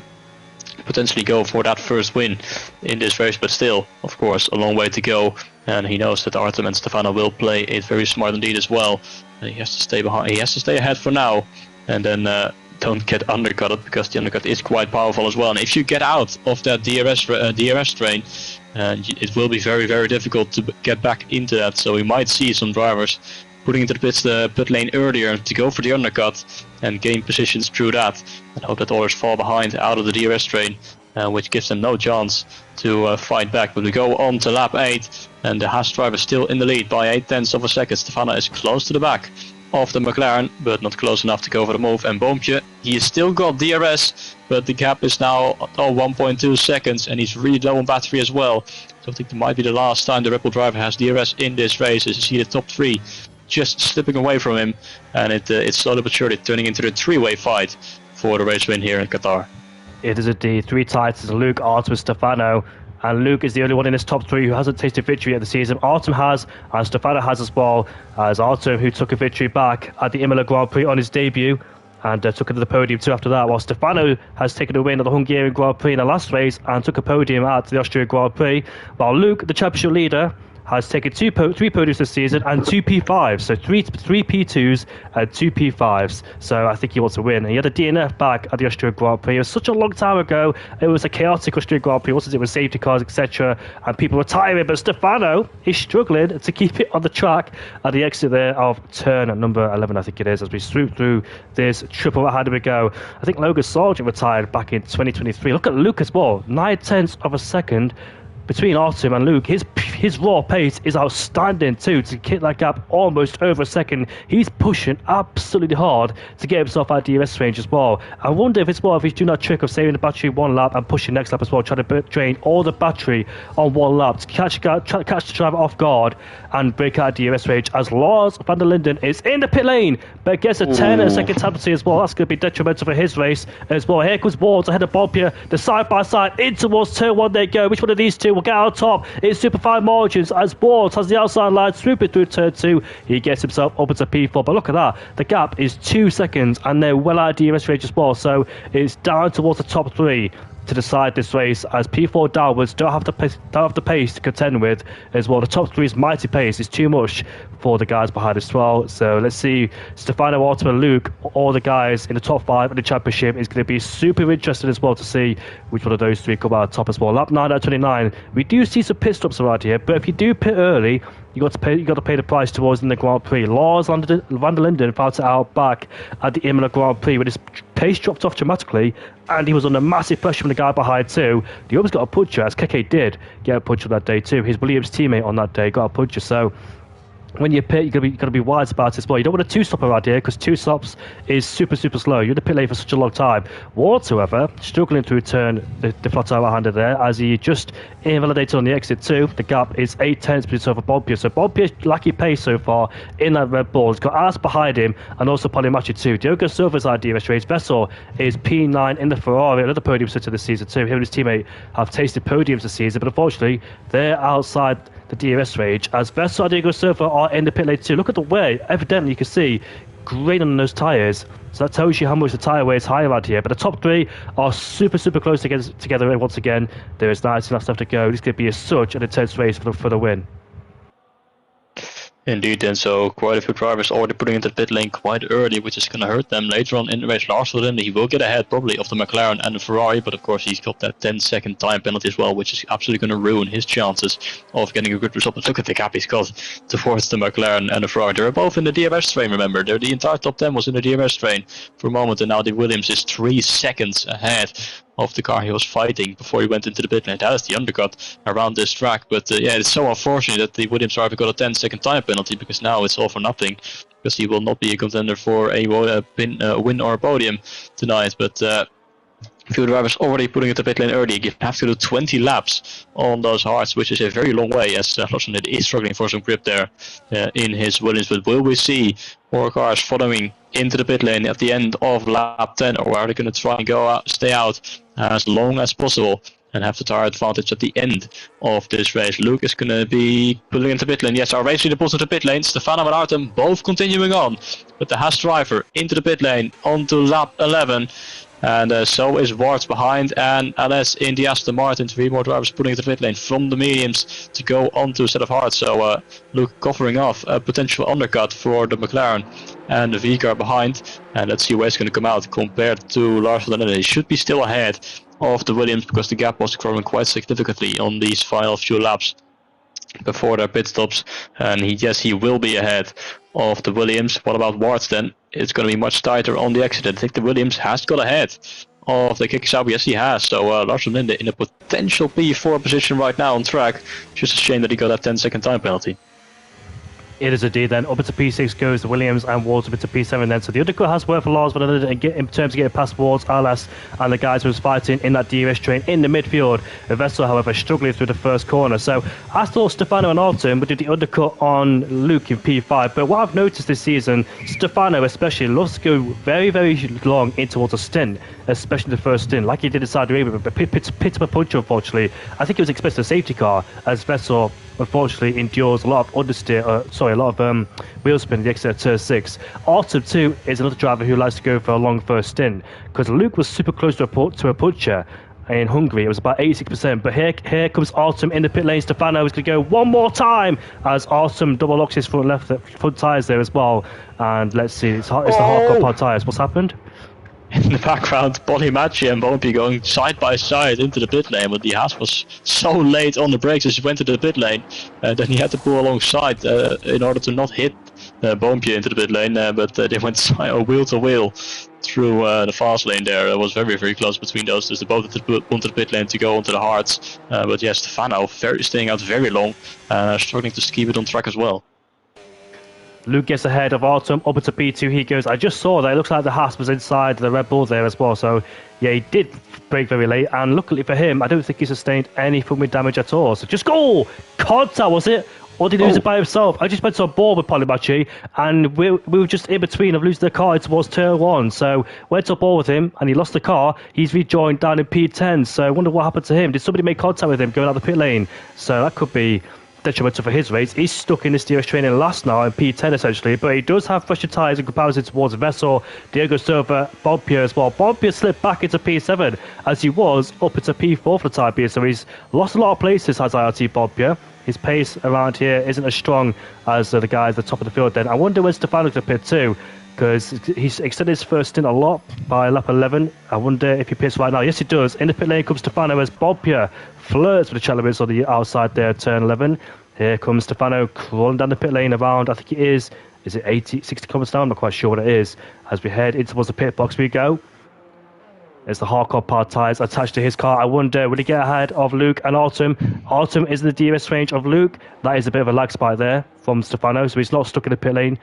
potentially go for that first win in this race, but still, of course, a long way to go. And he knows that Artem and Stefano will play it very smart indeed as well. And he has to stay behind. He has to stay ahead for now, and then don't get undercutted, because the undercut is quite powerful as well. And if you get out of that DRS train, it will be very, very difficult to get back into that. So we might see some drivers putting into the pit lane earlier to go for the undercut and gain positions through that, and hope that others fall behind out of the DRS train, which gives them no chance to fight back. But we go on to lap 8, and the Haas driver still in the lead by 0.8 of a second. Stefano is close to the back of the McLaren, but not close enough to go for the move. And Boompje, he has still got DRS, but the gap is now 1.2 seconds, and he's really low on battery as well. So I think it might be the last time the Red Bull driver has DRS in this race, as you see the top 3 just slipping away from him, and it's slowly but surely turning into a 3-way fight for the race win here in Qatar. It is indeed 3 titles: Luke, Artem and Stefano. And Luke is the only one in his top 3 who hasn't tasted victory at the season. Artem has, and Stefano has as well, as Artem, who took a victory back at the Imola Grand Prix on his debut, and took it to the podium too after that, while Stefano has taken a win at the Hungarian Grand Prix in the last race and took a podium at the Austrian Grand Prix, while Luke, the championship leader, has taken 3 podiums this season and 2 P5s, so 3 P2s and 2 P5s. So I think he wants to win. And he had a DNF back at the Austrian Grand Prix. It was such a long time ago. It was a chaotic Austrian Grand Prix, wasn't it, with safety cars, etc., and people were tiring. But Stefano is struggling to keep it on the track at the exit there of turn number 11, I think it is, as we swoop through this triple. How do we go? I think Logan Sargent retired back in 2023. Look at Luke as well, 0.9 of a second between Artem and Luke. His raw pace is outstanding too, to hit that gap almost over a second. He's pushing absolutely hard to get himself out of DRS range as well. I wonder if it's more if he's doing that trick of saving the battery one lap and pushing next lap as well, trying to drain all the battery on one lap to catch the driver off guard and break out of DRS range, as Lars van der Linden is in the pit lane but gets a 10 and a second penalty as well. That's going to be detrimental for his race as well. Here comes Wards ahead of Boompje, the side by side in towards turn 1 they go. Which one of these two will get out top? It's super fine margins as Wards has the outside line swooping through turn 2. He gets himself up into P4, but look at that, the gap is 2 seconds and they're well out of DRS range as well, so it's down towards the top 3 to decide this race, as P4 downwards don't have the pace to contend with as well. The top 3's mighty pace is too much for the guys behind as well. So let's see, Stefano, Artem and Luke, all the guys in the top 5 in the championship. Is going to be super interesting as well to see which one of those 3 come out top as well. Lap 9 out of 29. We do see some pit stops around here, but if you do pit early, you got to pay the price towards in the Grand Prix. Lars van der Linden found it out back at the Imola Grand Prix when his pace dropped off dramatically, and he was under massive pressure from the guy behind too. He almost got a puncher, as Keke did get a puncher that day too. His Williams teammate on that day got a puncher, so when you pit, you've got to be wise about it as well. You don't want a 2-stop around here, because 2 stops is super slow. You're in the pit lane for such a long time. Wards, however, struggling to return the flat tire hander there, as he just invalidated on the exit too. The gap is 0.8 between himself and Boompje. So Boompje's lacking pace so far in that Red Bull. He's got Ars behind him, and also Polymachi too. Diogo Silva's out DRS race. Vessel is P9 in the Ferrari, another podium sitter this season too. Him and his teammate have tasted podiums this season, but unfortunately they're outside the DRS range, as Vessel and Diogo Silva are in the pit lane too. Look at the way, evidently you can see grain on those tyres, so that tells you how much the tyre weight is high around here. But the top 3 are super close together, and once again there is 19 laps left to go. This could be such an intense race for the win. Indeed, and so quite a few drivers already putting into the pit lane quite early, which is going to hurt them later on in the race. Lars van der Linden, he will get ahead probably of the McLaren and the Ferrari, but of course he's got that 10-second time penalty as well, which is absolutely going to ruin his chances of getting a good result. But look at the gap he's got towards the McLaren and the Ferrari. They're both in the DRS train, remember. The entire top 10 was in the DRS train for a moment, and now the Williams is 3 seconds ahead of the car he was fighting before he went into the pit lane. That is the undercut around this track, but yeah, it's so unfortunate that the Williams driver got a 10-second time penalty, because now it's all for nothing, because he will not be a contender for a win or a podium tonight. But a few drivers already putting into the pit lane early. You have to do 20 laps on those hards, which is a very long way, as Lawson is struggling for some grip there in his Williams. But will we see more cars following into the pit lane at the end of lap 10, or are they going to try and stay out as long as possible and have the tire advantage at the end of this race? Luke is going to be pulling into pit lane. Yes, our race leader pulls into the pit lane. Stefano and Artem both continuing on, but the Haas driver into the pit lane onto lap 11. And so is Ward behind, and LS in the Aston Martin. 3 more drivers putting it to the pit lane from the mediums to go onto a set of hards. So Luke covering off a potential undercut for the McLaren and the V-car behind. And let's see where it's going to come out compared to Lars van der Linde. He should be still ahead of the Williams because the gap was growing quite significantly on these final few laps before their pit stops. And he will be ahead of the Williams. What about Wards then? It's going to be much tighter on the exit. I think the Williams has got ahead of the Kikisau. Yes, he has. So Lars van der Linde in a potential P4 position right now on track. Just a shame that he got that 10-second time penalty. It is indeed. Then up into P6 goes the Williams and Wards up into P7 then. So the undercut has worked for Lars van der Linde in terms of getting past Wards, LS and the guys who was fighting in that DRS train in the midfield. Vettel, however, struggling through the first corner. So I thought Stefano and Alton would do the undercut on Luke in P5. But what I've noticed this season, Stefano especially loves to go very, very long in towards a stint, especially the first stint, like he did in Saudi Arabia. But pit up a puncher, unfortunately. I think it was expecting a safety car as Vettel unfortunately endures a lot of a lot of wheel spin at the exit of turn 6. Autumn too is another driver who likes to go for a long first stint, because Luke was super close to a puncher in Hungary. It was about 86%, but here comes Autumn in the pit lane. Stefano is going to go one more time as Autumn double locks his front tyres there as well. And let's see, it's the hardcore pod tyres. What's happened? In the background, Bonimachi and Bumpy going side by side into the pit lane, but the Haas was so late on the brakes as he went to the pit lane. Then he had to pull alongside in order to not hit Bumpy into the pit lane, but they went wheel to wheel through the fast lane there. It was very, very close between those. There's both onto the pit lane to go onto the hards. But yes, Stefano staying out very long, struggling to keep it on track as well. Luke gets ahead of Autumn up into P2. He goes, I just saw that it looks like the Haas was inside the Red Bull there as well. So yeah, he did brake very late, and luckily for him, I don't think he sustained any front-wing damage at all. So just go! Contact, was it? Or did he lose it by himself? I just went to a ball with Bonimachi, and we were just in between of losing the car towards turn 1. So went to a ball with him, and he lost the car. He's rejoined down in P10. So I wonder what happened to him. Did somebody make contact with him going out the pit lane? So that could be detrimental for his race. He's stuck in this DRS training last now in P10 essentially, but he does have fresher tyres in comparison towards Vettel, Diego Silva, Bonpierre as well. Bonpierre slipped back into P7 as he was up into P4 for the time being, so he's lost a lot of places, has IRT Bonpierre. His pace around here isn't as strong as the guys at the top of the field then. I wonder when Stefano's going to pit too, because he's extended his first stint a lot by lap 11. I wonder if he pits right now. Yes, he does. In the pit lane comes Stefano as Bonpierre flirts with the challenges on the outside there, turn 11. Here comes Stefano crawling down the pit lane around, I think it is it 80, 60 kilometers now? I'm not quite sure what it is. As we head in towards the pit box we go. There's the hardcore part tyres attached to his car. I wonder, will he get ahead of Luke and Autumn? Autumn is in the DRS range of Luke. That is a bit of a lag spike there from Stefano, so he's not stuck in the pit lane.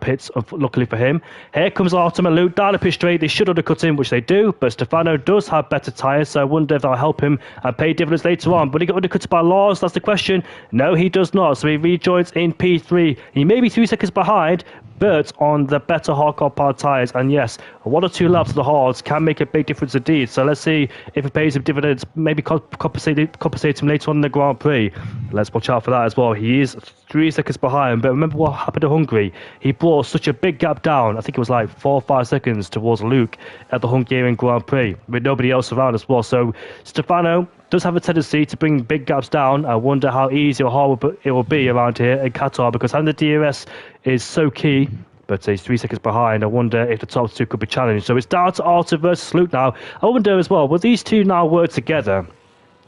Pits, luckily for him. Here comes Autumn and Luke down the pit straight. They should undercut him, which they do, but Stefano does have better tyres, so I wonder if that'll help him and pay dividends later on. But he got undercut by Lars, that's the question. No, he does not, so he rejoins in P3. He may be 3 seconds behind, but on the better hardcore powered tyres, and yes, 1 or 2 laps of the hards can make a big difference indeed. So let's see if it pays him dividends, maybe compensate him later on in the Grand Prix. Let's watch out for that as well. He is 3 seconds behind, but remember what happened in Hungary. He brought such a big gap down, I think it was like 4 or 5 seconds towards Luke at the Hungarian Grand Prix, with nobody else around as well. So Stefano does have a tendency to bring big gaps down. I wonder how easy or hard it will be around here in Qatar, because having the DRS is so key, but he's 3 seconds behind. I wonder if the top 2 could be challenged. So it's down to Autumn versus Luke now. I wonder as well, will these two now work together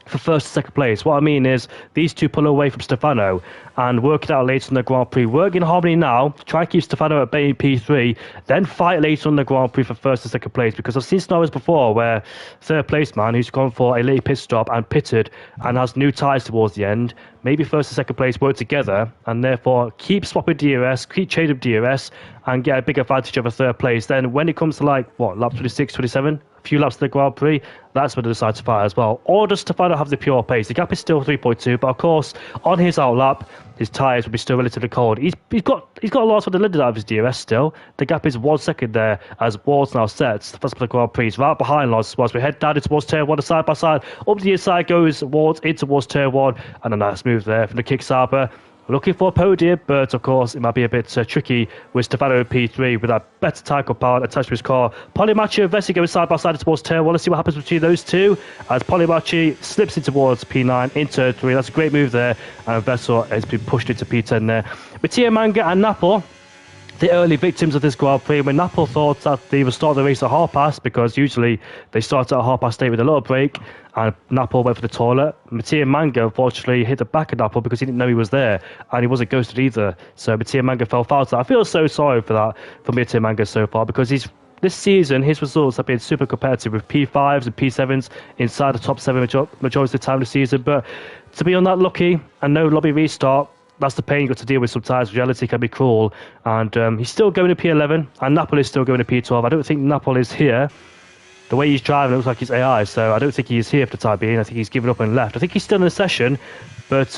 for first and second place? What I mean is these two pull away from Stefano and work it out later in the Grand Prix. Work in harmony now, try and keep Stefano at bay in P3, then fight later on the Grand Prix for first and second place, because I've seen scenarios before where third place man who's gone for a late pit stop and pitted and has new tyres towards the end, maybe first and second place work together and therefore keep swapping DRS, keep changing DRS and get a big advantage of a third place. Then when it comes to lap 26, 27, a few laps to the Grand Prix, that's when they decide to fight as well. Or does Stefano have the pure pace? The gap is still 3.2, but of course on his outlap his tyres will be still relatively cold. He's got a lot of the lid out of his DRS still. The gap is 1 second there as Ward's now sets the first of the Grand Prix. He's right behind Lars whilst we head down towards turn 1, side by side. Up the inside goes Ward in towards turn 1, and a nice move there from the kick Sauber. looking for a podium, but of course it might be a bit tricky with Stefano in P3 with that better tackle power attached to his car. Polymachi and Vessi going side by side towards turn 1. Let's see what happens between those two as Polymachi slips in towards P9 in turn 3. That's a great move there, and Vessel has been pushed into P10 there. Mattia Manga and Napoli, the early victims of this Grand Prix, when Napoli thought that they would start the race at half past, because usually they start at half past 8 with a little break, and Napoli went for the toilet. Mattia Manga unfortunately hit the back of Napoli because he didn't know he was there, and he wasn't ghosted either. So Mattia Manga fell foul to that. I feel so sorry for that for Mattia Manga so far, because this season his results have been super competitive with P5s and P7s inside the top 7 majority of the time this season. But to be unlucky and no lobby restart, that's the pain you got to deal with sometimes. Reality can be cruel. And he's still going to P11, and Napoli is still going to P12. I don't think Napoli is here. The way he's driving, it looks like he's AI, so I don't think he's here for the time being. I think he's given up and left. I think he's still in the session, but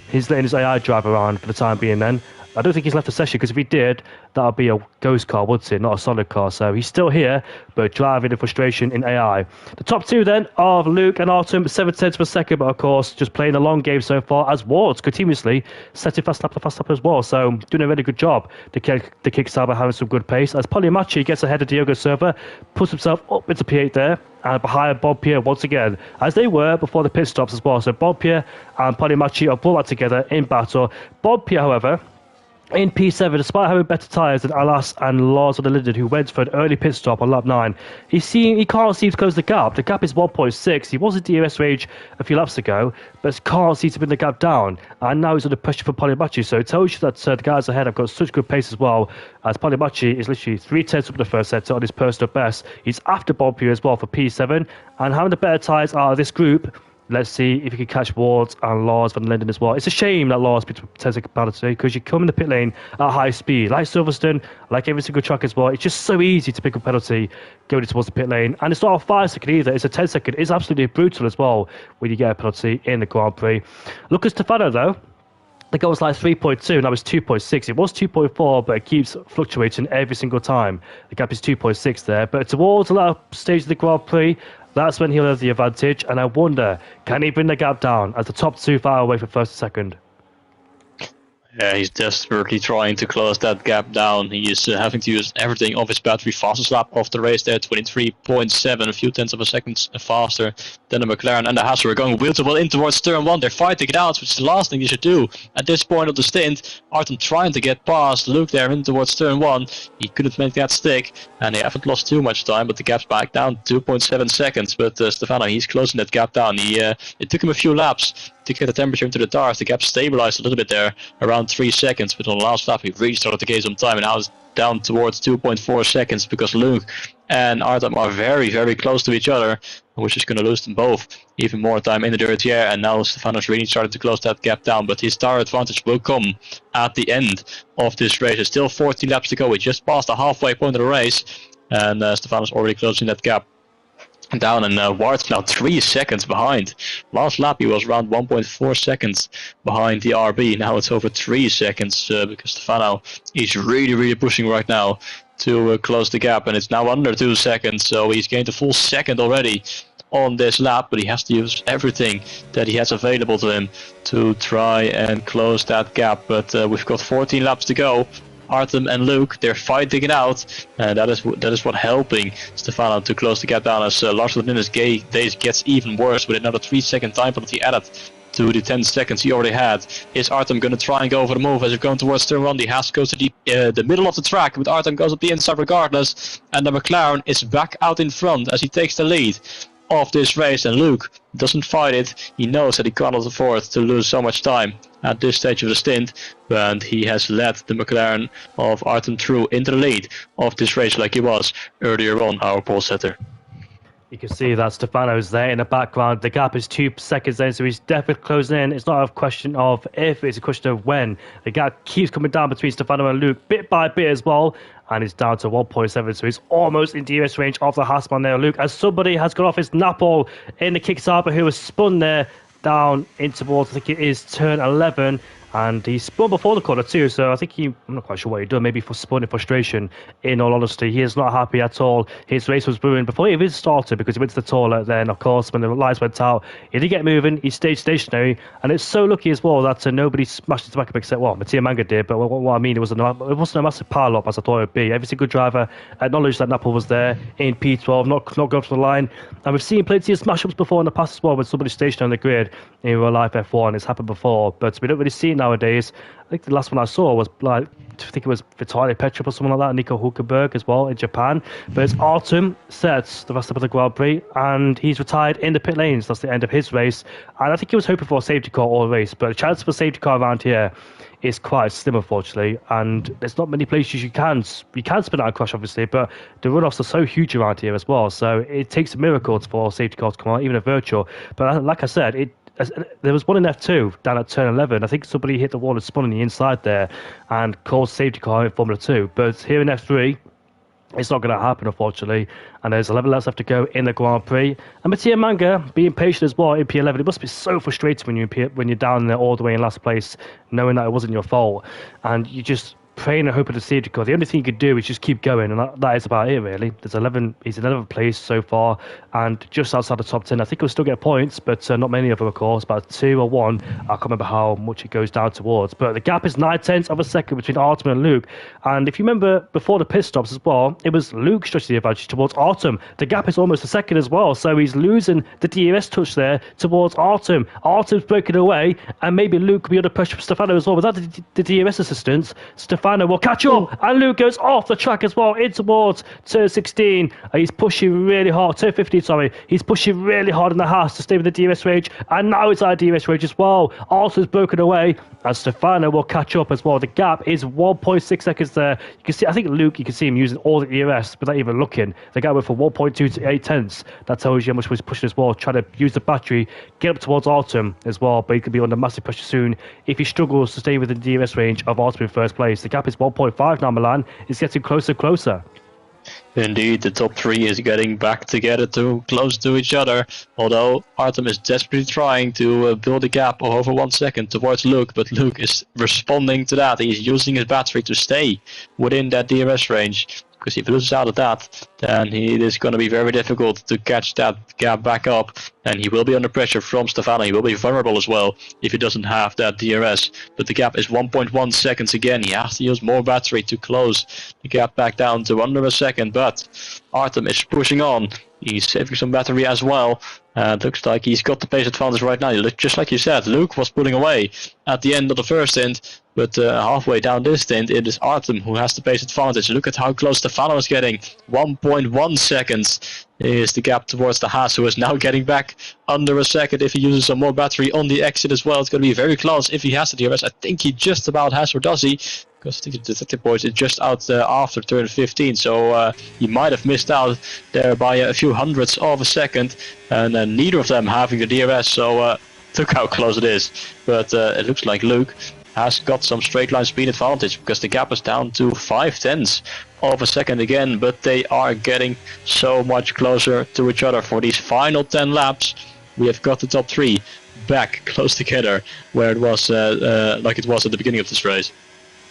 he's letting his AI drive around for the time being then. I don't think he's left the session, because if he did, that would be a ghost car, wouldn't it? Not a solid car. So he's still here, but driving in frustration in AI. The top two then of Luke and Artem, 7 tenths per second, but of course, just playing a long game so far as Wards continuously setting fast lap as well. So doing a really good job. The Kickstarter having some good pace. As Polymachi gets ahead of Diogo Silva, puts himself up into P8 there, and behind Bob Pierre once again, as they were before the pit stops as well. So Bob Pierre and Polymachi are brought back together in battle. Bob Pierre, however, in P7, despite having better tyres than Alas and Lars van der Linden, who went for an early pit stop on lap 9, he can't seem to close the gap. The gap is 1.6. He was in DRS range a few laps ago, but can't seem to bring the gap down. And now he's under pressure from Polymachi. So it tells you that the guys ahead have got such good pace as well, as Polymachi is literally 3 tenths up in the first sector on his personal best. He's after Bob Pugh as well for P7, and having the better tyres out of this group. Let's see if he can catch Wards and Lars van der Linden as well. It's a shame that Lars beats 10 second penalty, because you come in the pit lane at high speed. Like Silverstone, like every single track as well, it's just so easy to pick up penalty going towards the pit lane. And it's not a 5 second either, it's a 10 second. It's absolutely brutal as well when you get a penalty in the Grand Prix. Lucas Stefano, though, the goal was like 3.2, now it's 2.6. It was 2.4, but it keeps fluctuating every single time. The gap is 2.6 there. But towards the latter stage of the Grand Prix, that's when he'll have the advantage, and I wonder, can he bring the gap down as the top two far away from first and second? Yeah, he's desperately trying to close that gap down. He is having to use everything off his battery. Fastest lap of the race there, 23.7, a few tenths of a second faster than the McLaren and the Haas. We're going wheel to wheel in towards turn 1. They're fighting it out, which is the last thing you should do at this point of the stint. Artem trying to get past Luke there in towards turn 1. He couldn't make that stick, and they haven't lost too much time, but the gap's back down 2.7 seconds. But Stefano, he's closing that gap down. It took him a few laps to get the temperature into the tires. The gap stabilized a little bit there, around 3 seconds, but on the last lap he really started to gain some time, and now it's down towards 2.4 seconds because Luke and Artem are very, very close to each other, which is going to lose them both even more time in the dirty air. And now Stefano's really started to close that gap down, but his tire advantage will come at the end of this race. There's still 14 laps to go. We just passed the halfway point of the race, and Stefano's already closing that gap down, and Wart's now 3 seconds behind. Last lap he was around 1.4 seconds behind the RB. Now it's over 3 seconds because Stefano is really pushing right now to close the gap, and it's now under 2 seconds, so he's gained a full second already on this lap, but he has to use everything that he has available to him to try and close that gap. But we've got 14 laps to go. Artem and Luke, they're fighting it out, and that is what helping Stefano to close the gap down, as Lars van der Linden's days gets even worse with another 3 second time penalty added to the 10 seconds he already had. Is Artem going to try and go for the move as we're going towards turn 1? He has to go to the middle of the track, but Artem goes up the inside regardless, and the McLaren is back out in front as he takes the lead of this race, and Luke doesn't fight it. He knows that he cannot afford to lose so much time at this stage of the stint, and he has led the McLaren of Artem through into the lead of this race like he was earlier on, our pole setter. You can see that Stefano's there in the background. The gap is 2 seconds in, so he's definitely closing in. It's not a question of if, it's a question of when. The gap keeps coming down between Stefano and Luke, bit by bit as well, and it's down to 1.7, so he's almost in DRS range of the Haasman there, Luke, as somebody has got off his Napoli in the Kickstarter, who was spun there down in towards, I think it is turn 11, and he spun before the corner too, so I think I'm not quite sure what he done, maybe for spun in frustration, in all honesty. He is not happy at all. His race was ruined before he even started because he went to the toilet. Then, of course, when the lights went out, he didn't get moving, he stayed stationary, and it's so lucky as well that nobody smashed his back up except, well, Mattia Manga did, but what I mean, it wasn't a massive pile-up as I thought it would be. Every single driver acknowledged that Napoli was there in P12, not going for the line, and we've seen plenty of smash-ups before in the past as well when somebody's stationary on the grid in real life F1. It's happened before, but we don't really see it nowadays. I think the last one I saw was I think it was Vitaly Petrov or something like that, Nico Hulkenberg as well in Japan. But it's Artem sets the rest of the Grand Prix, and he's retired in the pit lanes. That's the end of his race, and I think he was hoping for a safety car all race, but the chance for a safety car around here is quite slim, unfortunately, and there's not many places you can spin out a crash, obviously, but the runoffs are so huge around here as well, so it takes a miracle for a safety car to come out, even a virtual. But like I said, there was one in F2 down at turn 11. I think somebody hit the wall and spun on the inside there and caused safety car in Formula 2. But here in F3, it's not going to happen, unfortunately. And there's 11 laps left to go in the Grand Prix. And Mattia Manga being patient as well in P11. It must be so frustrating when you're down there all the way in last place, knowing that it wasn't your fault. And you just praying and hoping to see it go. The only thing you could do is just keep going, and that is about it, really. He's in 11th place so far, and just outside the top 10. I think he'll still get points, but not many of them, of course. About 2 or 1. I can't remember how much it goes down towards. But the gap is 9/10 of a second between Artem and Luke. And if you remember before the pit stops as well, it was Luke stretching the advantage towards Artem. The gap is almost a second as well, so he's losing the DRS touch there towards Artem. Artem's breaking away, and maybe Luke could be under pressure for Stefano as well. Without the DRS assistance, Stefano will catch up, and Luke goes off the track as well in towards turn 16. He's pushing really hard, turn 15, sorry. He's pushing really hard in the house to stay with the DRS range, and now it's out of DRS range as well. Artem's broken away, and Stefano will catch up as well. The gap is 1.6 seconds there. You can see, I think Luke, you can see him using all the DRS without even looking. The gap went from 1.2 to 8 tenths. That tells you how much he's pushing as well, trying to use the battery, get up towards Artem as well, but he could be under massive pressure soon if he struggles to stay within the DRS range of Artem in first place. The gap is 1.5 now, Milan. It's getting closer and closer. Indeed, the top 3 is getting back together too close to each other, although Artem is desperately trying to build a gap of over 1 second towards Luke, but Luke is responding to that. He's using his battery to stay within that DRS range, because if he loses out of that, then it is going to be very difficult to catch that gap back up, and he will be under pressure from Stefano. He will be vulnerable as well if he doesn't have that DRS, but the gap is 1.1 seconds again. He has to use more battery to close the gap back down to under a second, but Artem is pushing on. He's saving some battery as well. It looks like he's got the pace advantage right now. Just like you said, Luke was pulling away at the end of the first stint, but halfway down this stint, it is Artem who has the pace advantage. Look at how close Stefano is getting. 1.1 seconds is the gap towards the Haas, who is now getting back under a second. If he uses some more battery on the exit as well, it's going to be very close if he has the DRS. I think he just about has, or does he? Because I think the detective point is just out after turn 15, so he might have missed out there by a few hundredths of a second, and neither of them having the DRS, so look how close it is. But it looks like Luke has got some straight line speed advantage, because the gap is down to 0.5 of a second again, but they are getting so much closer to each other for these final 10 laps. We have got the top 3 back close together, where it was like it was at the beginning of this race.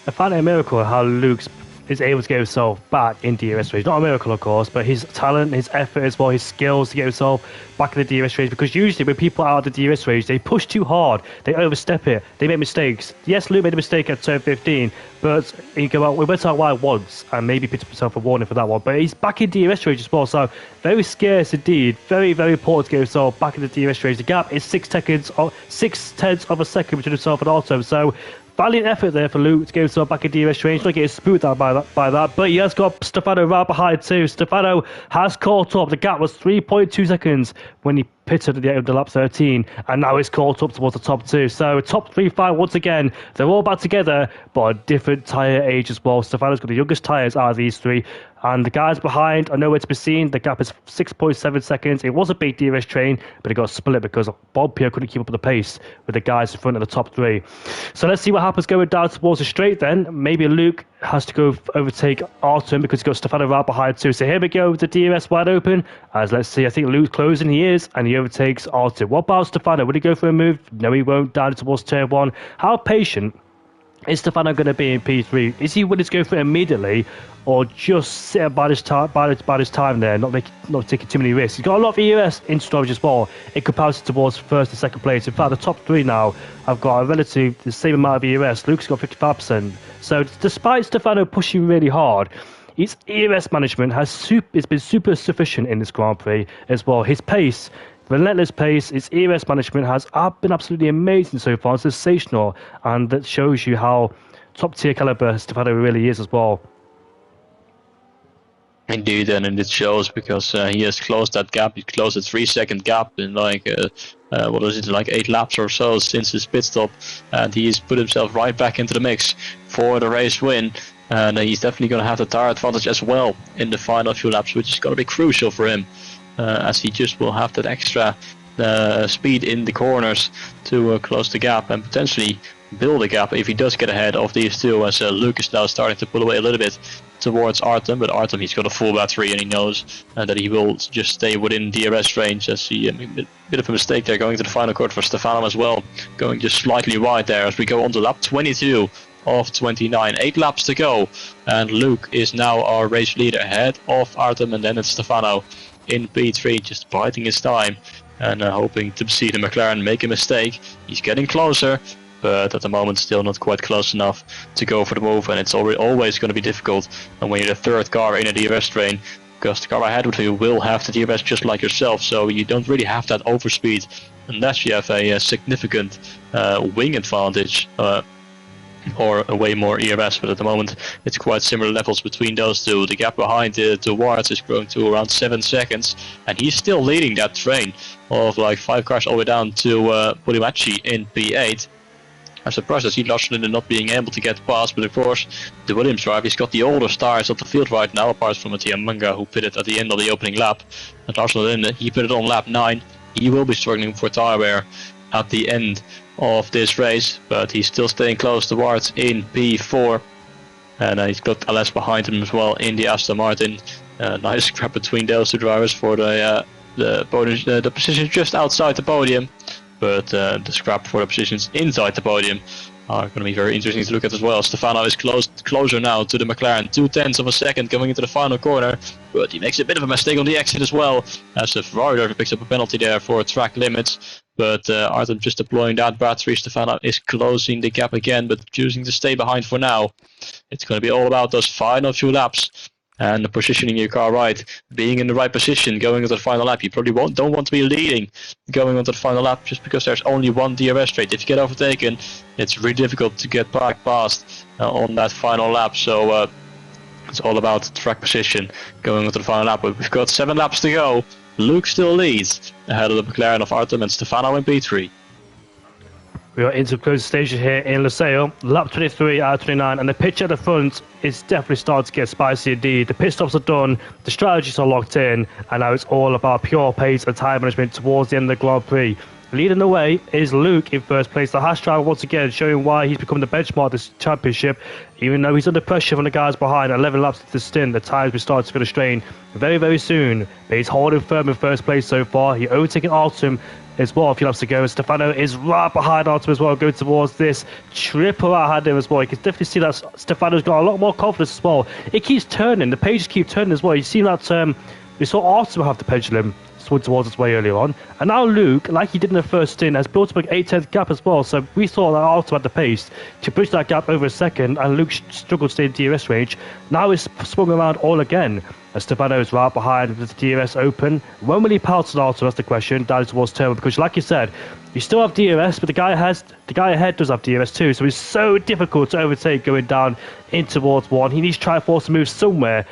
I find it a miracle how Luke is able to get himself back in DRS range. Not a miracle, of course, but his talent, his effort as well, his skills to get himself back in the DRS range. Because usually when people are out of the DRS range, they push too hard, they overstep it, they make mistakes. Yes, Luke made a mistake at turn 15, but we went out wide once and maybe picked up himself a warning for that one. But he's back in DRS range as well, so very scarce indeed. Very, very important to get himself back in the DRS range. The gap is 6 tenths of a second between himself and Artem. So valiant effort there for Luke to get himself back in DRS range. Not getting spooked out by that, but he has got Stefano right behind too. Stefano has caught up. The gap was 3.2 seconds when he pitted at the end of the lap 13, and now it's caught up towards the top 2. So top 3 fight once again. They're all back together, but a different tyre age as well. Stefano's got the youngest tyres out of these 3, and the guys behind are nowhere to be seen. The gap is 6.7 seconds. It was a big DRS train, but it got split because Bob Pierre couldn't keep up with the pace with the guys in front of the top 3. So let's see what happens going down towards the straight then. Maybe Luke has to go overtake Artem because he's got Stefano right behind too. So here we go with the DRS wide open. As let's see, I think Luke's closing, he is, and he overtakes Artem. What about Stefano? Would he go for a move? No, he won't. Down towards turn 1. How patient is Stefano going to be in P3? Is he willing to go for it immediately, or just sit by his time there, not taking too many risks? He's got a lot of EOS in storage as well. It compares towards first and second place. In fact, the top 3 now have got a relatively the same amount of EOS. Luke's got 55%. So despite Stefano pushing really hard, his EOS management has been super sufficient in this Grand Prix as well. His pace, relentless pace, its EOS management has been absolutely amazing so far. It's sensational, and that shows you how top tier caliber Stefano really is as well. Indeed, and it shows because he has closed that gap. He closed a 3-second gap in like 8 laps or so since his pit stop, and he's put himself right back into the mix for the race win. And he's definitely going to have the tire advantage as well in the final few laps, which is going to be crucial for him, as he just will have that extra speed in the corners to close the gap and potentially build a gap if he does get ahead of these two, as Luke is now starting to pull away a little bit towards Artem. But Artem, he's got a full battery and he knows that he will just stay within DRS range, as he a bit of a mistake there going to the final corner for Stefano as well, going just slightly wide there as we go on to lap 22 of 29. 8 laps to go, and Luke is now our race leader ahead of Artem, and then it's Stefano in P3 just biding his time and hoping to see the McLaren make a mistake. He's getting closer, but at the moment still not quite close enough to go for the move, and it's always going to be difficult and when you're the third car in a DRS train, because the car ahead of you will have the DRS just like yourself, so you don't really have that overspeed unless you have a significant wing advantage or a way more ERS. But at the moment it's quite similar levels between those two. The gap behind the Wards is growing to around 7 seconds, and he's still leading that train of like 5 cars all the way down to Pulimachi in P8. I'm surprised to see Larson not being able to get past, but of course the Williams driver, he's got the oldest tires of the field right now, apart from Mattia Manga, who pitted at the end of the opening lap. And Larson, he pitted on lap 9. He will be struggling for tire wear at the end of this race, but he's still staying close towards in P4, and he's got LS behind him as well in the Aston Martin. Nice scrap between those two drivers for the position just outside the podium, but the scrap for the positions inside the podium are going to be very interesting to look at as well. Stefano is closer now to the McLaren, 0.2 of a second going into the final corner, but he makes a bit of a mistake on the exit as well, as the Ferrari driver picks up a penalty there for track limits. But Artem just deploying that battery. Stefano is closing the gap again, but choosing to stay behind for now. It's going to be all about those final few laps and positioning your car right, being in the right position going into the final lap. You probably don't want to be leading going onto the final lap just because there's only one DRS straight. If you get overtaken, it's really difficult to get back past on that final lap. So it's all about track position going into the final lap. But we've got 7 laps to go. Luke still leads ahead of the McLaren of Artem and Stefano in P3. We are into the closing station here in Losail, lap 23 out of 29, and the pitch at the front is definitely starting to get spicy indeed. The pit stops are done, the strategies are locked in, and now it's all about pure pace and time management towards the end of the Grand Prix. Leading the way is Luke in first place. The Haas driver once again showing why he's become the benchmark of this championship. Even though he's under pressure from the guys behind, 11 laps into the stint, the tyres will start to feel a strain very, very soon. But he's holding firm in first place so far. He overtaken Artem as well a few laps to go. And Stefano is right behind Artem as well, going towards this triple out him as well. You can definitely see that Stefano's got a lot more confidence as well. It keeps turning. The pages keep turning as well. You see that we saw Artem have to pendulum towards its way earlier on, and now Luke, like he did in the first stint, has built up an 8/10 gap as well. So we thought that Artem had the pace to bridge that gap over a second, and Luke struggled to stay in DRS range. Now it's swung around all again, as Stefano is right behind with the DRS open. When will he pounce on Artem? That's the question. Down towards turn, because like you said, you still have DRS, but the guy ahead does have DRS too. So it's so difficult to overtake going down in towards one. He needs to try and force a move somewhere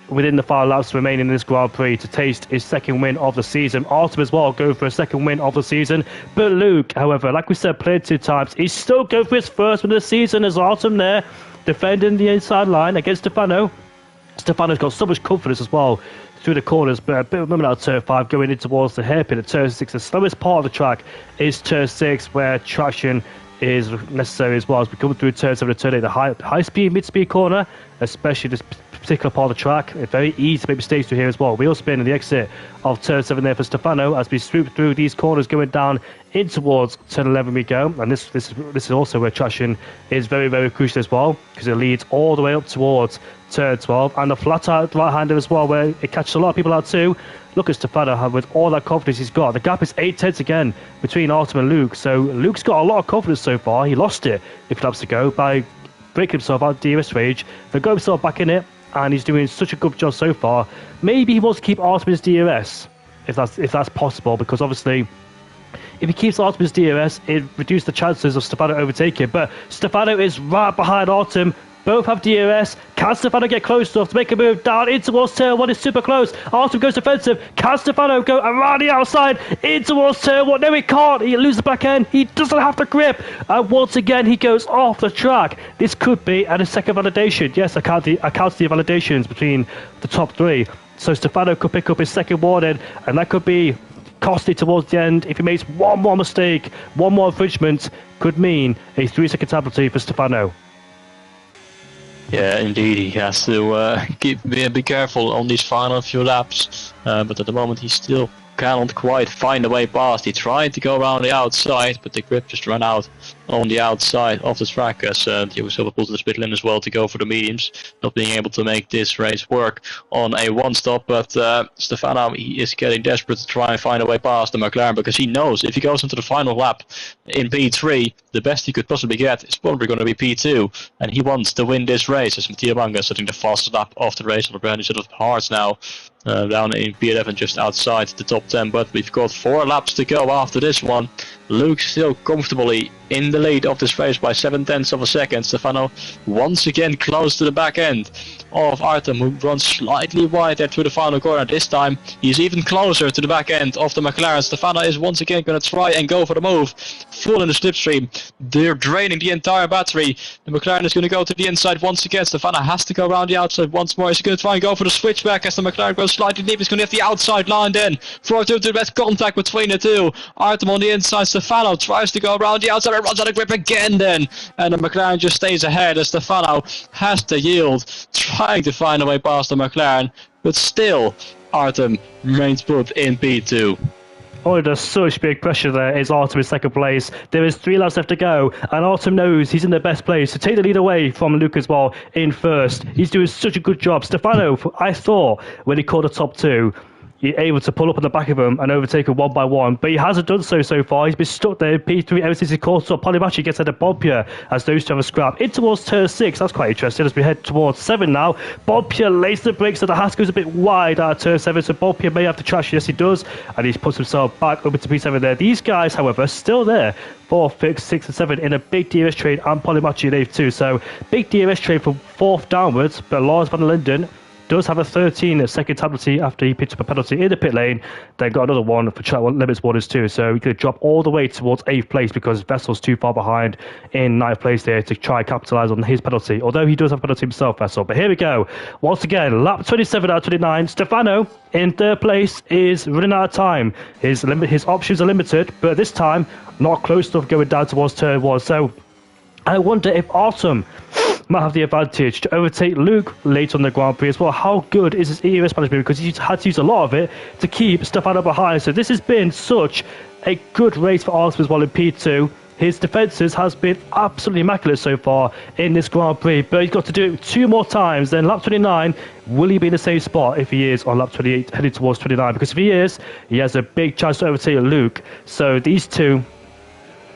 within the 5 laps remaining in this Grand Prix to taste his second win of the season. Artem as well going for a second win of the season. But Luke, however, like we said plenty of times, he's still going for his first win of the season as Artem there defending the inside line against Stefano. Stefano's got so much confidence as well through the corners, but a bit of movement out of turn 5 going in towards the hairpin at turn 6. The slowest part of the track is turn 6, where traction is necessary as well as we come through turn 7 to turn 8. The high speed, mid speed corner, especially this particular part of the track. It's very easy to make mistakes through here as well. Wheel spin and the exit of turn 7 there for Stefano as we swoop through these corners going down in towards turn 11 we go. And this is also where traction is very, very crucial as well, because it leads all the way up towards turn 12. And the flat out right-hander as well, where it catches a lot of people out too. Look at Stefano with all that confidence he's got. The gap is 8 tenths again between Artem and Luke. So Luke's got a lot of confidence so far. He lost it a few laps ago by breaking himself out of DRS rage. Then got himself back in it, and he's doing such a good job so far. Maybe he wants to keep Artemis DRS, if that's possible, because obviously if he keeps Artemis DRS, it reduces the chances of Stefano overtaking. But Stefano is right behind Artem. Both have DRS. Can Stefano get close enough to make a move down in towards turn 1? It's super close. Artem goes defensive. Can Stefano go around the outside in towards turn 1? No, he can't. He loses the back end. He doesn't have the grip. And once again, he goes off the track. This could be at a second validation. Yes, I count the validations between the top 3. So Stefano could pick up his second warning, and that could be costly towards the end. If he makes one more mistake, one more infringement, could mean a 3-second penalty for Stefano. Yeah, indeed, he has to be careful on these final few laps, but at the moment he still cannot quite find a way past. He tried to go around the outside, but the grip just ran out on the outside of the track as Diego Silva pulled to the pit lane as well to go for the mediums, not being able to make this race work on a one-stop. But Stefano, he is getting desperate to try and find a way past the McLaren, because he knows if he goes into the final lap in P3, the best he could possibly get is probably going to be P2, and he wants to win this race as Mattia Manga is setting the fastest lap of the race on the brand new set of hards now. Down in P11 just outside the top 10, but we've got 4 laps to go after this one. Luke still comfortably in the lead of this race by 7 tenths of a second. Stefano once again close to the back end of Artem, who runs slightly wide there through the final corner. This time he's even closer to the back end of the McLaren. Stefano is once again going to try and go for the move, full in the slipstream. They're draining the entire battery. The McLaren is going to go to the inside once again. Stefano has to go around the outside once more. He's going to try and go for the switchback as the McLaren goes slightly deep. He's going to get the outside line then for the best contact between the two. Artem on the inside. Stefano tries to go around the outside and runs out of grip again then, and the McLaren just stays ahead as Stefano has to yield, trying to find a way past the McLaren, but still Artem remains put in P2. Oh, there's such big pressure there. Is Artem in second place? There is 3 laps left to go, and Artem knows he's in the best place to take the lead away from Luke as well in first. He's doing such a good job. Stefano, I thought when he called the top 2, he's able to pull up on the back of him and overtake him one by one, but he hasn't done so far. He's been stuck there in P3 ever since he caught up. Polymachi gets out of Bobpia as those two have a scrap in towards turn 6. That's quite interesting as we head towards 7 now. Bobpia lays the brakes, so the Haas goes a bit wide out of turn 7, so Bobpia may have to trash. Yes, he does, and he puts himself back over to P7 there. These guys, however, are still there. 4, 5, 6, and 7 in a big DRS trade, and Polymachi in 8th too. So big DRS trade from 4th downwards, but Lars van der Linden does have a 13-second penalty after he picked up a penalty in the pit lane, then got another one for track limits warnings too. So he could drop all the way towards 8th place because Vessel's too far behind in 9th place there to try and capitalise on his penalty. Although he does have a penalty himself, Vessel. But here we go. Once again, lap 27 out of 29. Stefano in 3rd place is running out of time. His options are limited, but this time not close enough going down towards turn 1. So I wonder if Artem might have the advantage to overtake Luke late on the Grand Prix as well. How good is his ERS management? Because he's had to use a lot of it to keep Stefano behind. So this has been such a good race for Artem as well in P2. His defences has been absolutely immaculate so far in this Grand Prix, but he's got to do it 2 more times. Then lap 29, will he be in the same spot if he is on lap 28 heading towards 29? Because if he is, he has a big chance to overtake Luke. So these two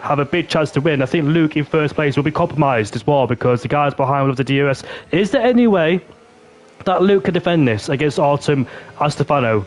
have a big chance to win. I think Luke in 1st place will be compromised as well because the guys behind will have the DRS. Is there any way that Luke can defend this against Artem and Stefano?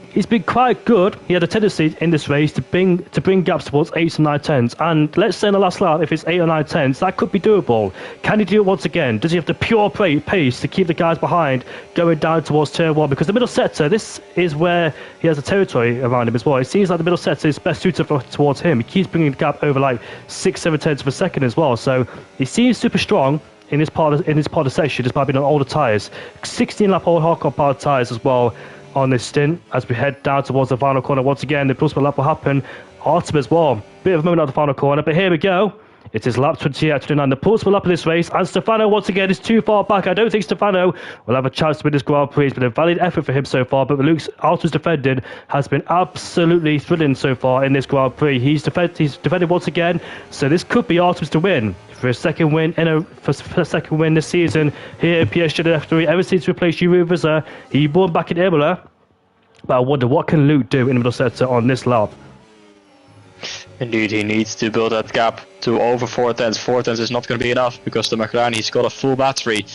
He's been quite good. He had a tendency in this race to bring gaps towards 8s and 9 tenths. And let's say in the last lap, if it's 8 or 9 tenths, that could be doable. Can he do it once again? Does he have the pure pace to keep the guys behind going down towards turn 1? Because the middle sector, this is where he has the territory around him as well. It seems like the middle sector is best suited towards him. He keeps bringing the gap over like 6, 7 tenths of a second as well. So he seems super strong in this part of the section, despite being on older tyres. 16 lap old hardcore powered tyres as well on this stint as we head down towards the final corner. Once again, the penultimate lap will happen. Artem as well. Bit of a moment at the final corner, but here we go. It is lap 28, 29. The pulse will up in this race, and Stefano once again is too far back. I don't think Stefano will have a chance to win this Grand Prix. It's been a valiant effort for him so far, but Luke's Artum's defending has been absolutely thrilling so far in this Grand Prix. He's defended once again, so this could be Artum's to win for a second win this season here in PSGL F3. Ever since he replaced Yuri Rizza, he won back in Imola. But I wonder, what can Luke do in the middle sector on this lap? Indeed, he needs to build that gap to over 4 tenths. 4 tenths is not going to be enough because the McLaren, he's got a full battery.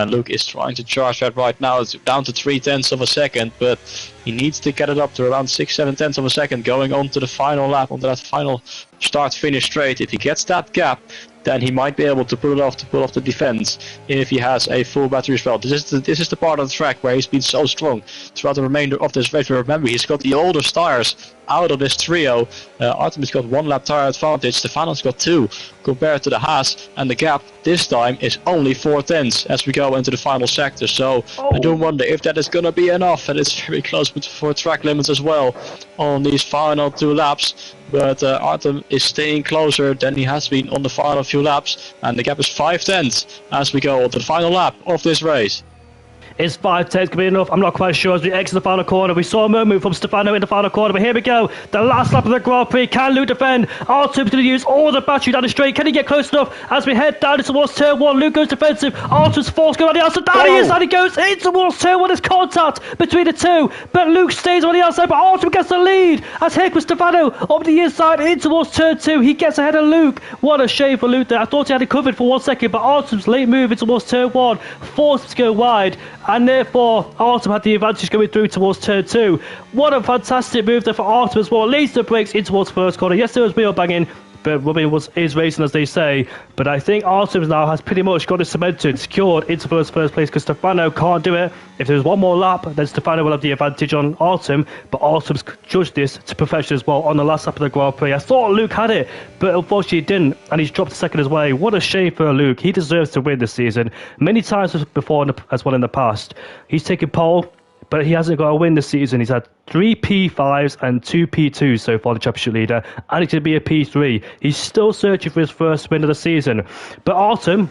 Luke is trying to charge that right now. It's down to 3 tenths of a second, but he needs to get it up to around 6-7 tenths of a second going on to the final lap, onto that final start-finish straight. If he gets that gap, then he might be able to pull off the defense if he has a full battery as well. This is the part of the track where he's been so strong throughout the remainder of this race. Remember, he's got the oldest tires out of this trio. Artem's got 1 lap tire advantage. Stefano's got 2 compared to the Haas, and the gap this time is only 4 tenths as we go into the final sector. So I do wonder if that is going to be enough, and it's very close for track limits as well on these final 2 laps. But Artem is staying closer than he has been on the final few laps, and the gap is 5 tenths as we go on to the final lap of this race. Is 5 tenths going to be enough? I'm not quite sure. As we exit the final corner, we saw a movement from Stefano in the final corner, but here we go. The last lap of the Grand Prix. Can Luke defend? Artum's going to use all the battery down the straight. Can he get close enough? As we head down towards turn 1, Luke goes defensive. Artum's forced going on the outside. Down he is, and he goes in towards turn 1. There's contact between the two, but Luke stays on the outside, but Artum gets the lead. As here comes Stefano up the inside in towards turn 2. He gets ahead of Luke. What a shame for Luke there. I thought he had it covered for 1 second, but Artum's late move in towards turn 1 forced him to go wide, and therefore Artem had the advantage going through towards turn 2. What a fantastic move there for Artem as well. Leads the brakes in towards first corner. Yes, there was wheel banging, but Robin is racing, as they say. But I think Artem now has pretty much got it cemented, secured into first place, because Stefano can't do it. If there's one more lap, then Stefano will have the advantage on Artem, but Artem's judged this to perfection as well on the last lap of the Grand Prix. I thought Luke had it, but unfortunately he didn't, and he's dropped a second as well. What a shame for Luke. He deserves to win this season. Many times before as well in the past. He's taken pole, but he hasn't got a win this season. He's had 3 P5s and 2 P2s so far, the championship leader, and it could be a P3. He's still searching for his first win of the season. But Artem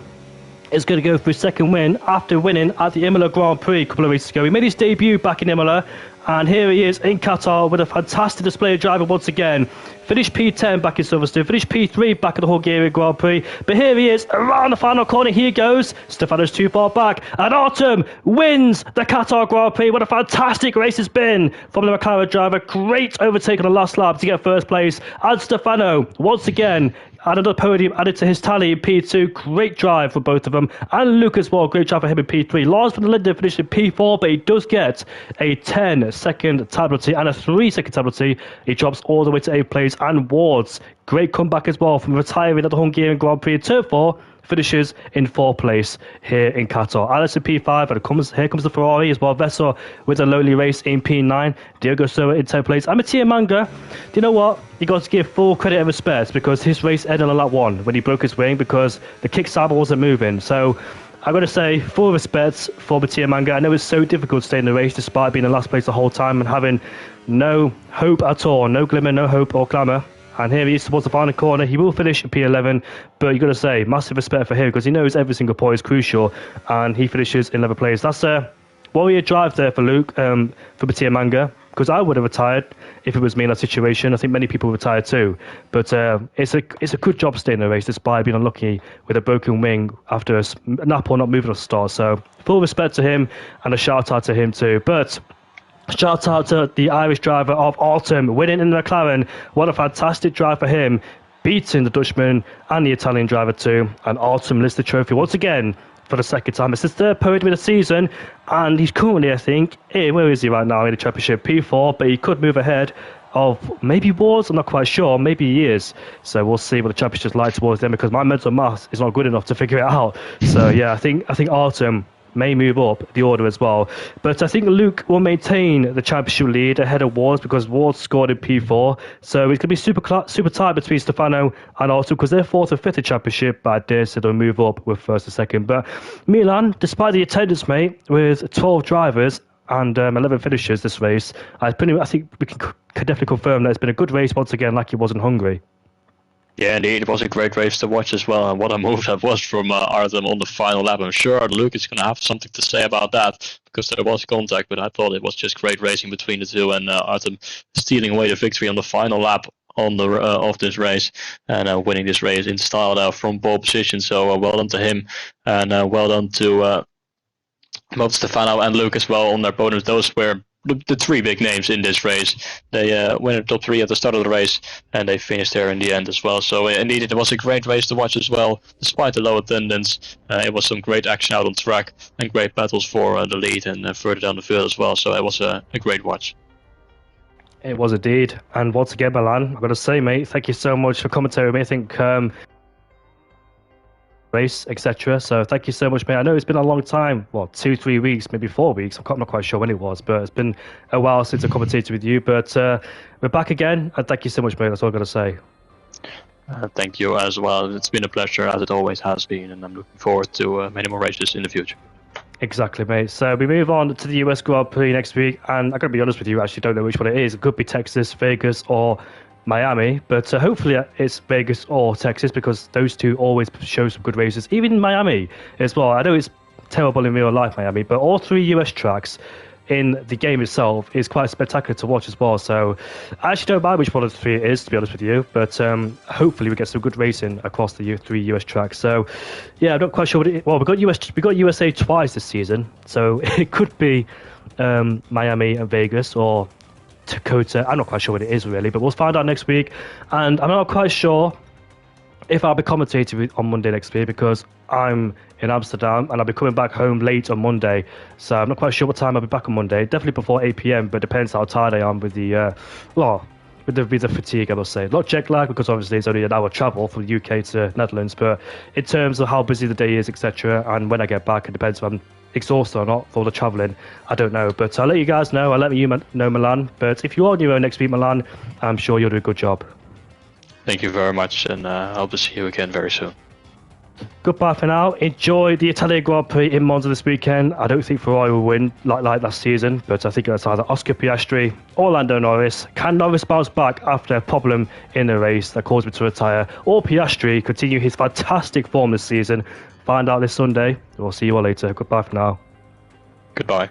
is going to go for his second win after winning at the Imola Grand Prix a couple of weeks ago. He made his debut back in Imola, and here he is in Qatar with a fantastic display of driving once again. Finished P10 back in Silverstone, finished P3 back at the Hungarian Grand Prix, but here he is around the final corner. Here he goes. Stefano's too far back, and Artem wins the Qatar Grand Prix. What a fantastic race it's been from the McLaren driver. Great overtake on the last lap to get first place, and Stefano once again and another podium added to his tally in P2. Great drive for both of them. And Luke as well. Great drive for him in P3. Lars van der Linden finished in P4, but he does get a 10-second time penalty and a 3-second time penalty. He drops all the way to 8th place. And Wards, great comeback as well from retiring at the Hungarian Grand Prix in Turn 4. Finishes in 4th place here in Qatar. Alex in P5, and here comes the Ferrari as well. Vettel with a lowly race in P9. Diogo Silva in 10th place. And Mattia Manga, do you know what? You got to give full credit and respect, because his race ended on lap 1 when he broke his wing because the kickstart wasn't moving. So I've got to say, full respect for Mattia Manga. I know it's so difficult to stay in the race despite being in last place the whole time and having no hope at all. No glimmer, no hope or glamour. And here he is towards the final corner. He will finish in P11, but you've got to say, massive respect for him, because he knows every single point is crucial, and he finishes in 11th place. That's a warrior drive there for Luke, for Mattia Manga, because I would have retired if it was me in that situation. I think many people retired too. But it's a good job staying in the race despite being unlucky with a broken wing after a Napoli not moving off the start. So full respect to him, and a shout out to him too. But shout out to the Irish driver of Artem, winning in the McLaren. What a fantastic drive for him, beating the Dutchman and the Italian driver too. And Artem lifts the trophy once again for the second time. It's his 3rd podium of the season, and he's currently, I think, where is he right now in the championship? P4, but he could move ahead of maybe Wards. I'm not quite sure. Maybe he is. So we'll see what the championship's like towards them, because my mental math is not good enough to figure it out. So yeah, I think Artem may move up the order as well. But I think Luke will maintain the championship lead ahead of Wards, because Wards scored in P4. So it's going to be super tight between Stefano and Artem, because they're 4th and 5th in championship, but I dare say they'll move up with 1st and 2nd. But Milan, despite the attendance, mate, with 12 drivers and 11 finishers this race, I think we can definitely confirm that it's been a good race once again, like it was in Hungary. Yeah, indeed, it was a great race to watch as well. And what a move that was from Artem on the final lap. I'm sure Luke is going to have something to say about that because there was contact, but I thought it was just great racing between the two, and Artem stealing away the victory on the final lap on the of this race, and winning this race in style now from pole position. So well done to him, and well done to both Stefano and Luke as well on their podiums. Those were the three big names in this race. They went in the top three at the start of the race, and they finished there in the end as well. So indeed, it was a great race to watch as well. Despite the low attendance, it was some great action out on track and great battles for the lead and further down the field as well. So it was a great watch. It was indeed. And once again, Milan, I've got to say, mate, thank you so much for commentary, mate. I think race, etc. So thank you so much, mate. I know it's been a long time, 2-3 weeks, maybe 4 weeks. I'm not quite sure when it was, but it's been a while since I commentated with you. But we're back again, and thank you so much, mate. That's all I've got to say. Thank you as well. It's been a pleasure, as it always has been, and I'm looking forward to many more races in the future. Exactly, mate. So we move on to the US Grand Prix next week, and I'm going to be honest with you, I actually don't know which one it is. It could be Texas, Vegas, or Miami, but hopefully it's Vegas or Texas, because those two always show some good races. Even Miami as well. I know it's terrible in real life, Miami, but all three US tracks in the game itself is quite spectacular to watch as well. So I actually don't mind which one of the three it is, to be honest with you, but hopefully we get some good racing across the three US tracks. So yeah, I'm not quite sure what it is. Well, we got USA twice this season, so it could be Miami and Vegas, or Dakota. I'm not quite sure what it is really, but we'll find out next week. And I'm not quite sure if I'll be commentating on Monday next week, because I'm in Amsterdam and I'll be coming back home late on Monday. So I'm not quite sure what time I'll be back on Monday. Definitely before 8 p.m, but depends how tired I am with the with the fatigue, I must say. Not jet lag, because obviously it's only an hour travel from the UK to Netherlands, but in terms of how busy the day is, etc., and when I get back, it depends if I'm exhausted or not for the travelling. I don't know, but I'll let you guys know. I'll let you know, Milan. But if you are on your own next week, Milan, I'm sure you'll do a good job. Thank you very much, and I hope to see you again very soon. Goodbye for now. Enjoy the Italian Grand Prix in Monza this weekend. I don't think Ferrari will win like last season, but I think it's either Oscar Piastri or Lando Norris. Can Norris bounce back after a problem in the race that caused him to retire, or Piastri continue his fantastic form this season? Find out this Sunday. We'll see you all later. Goodbye for now. Goodbye.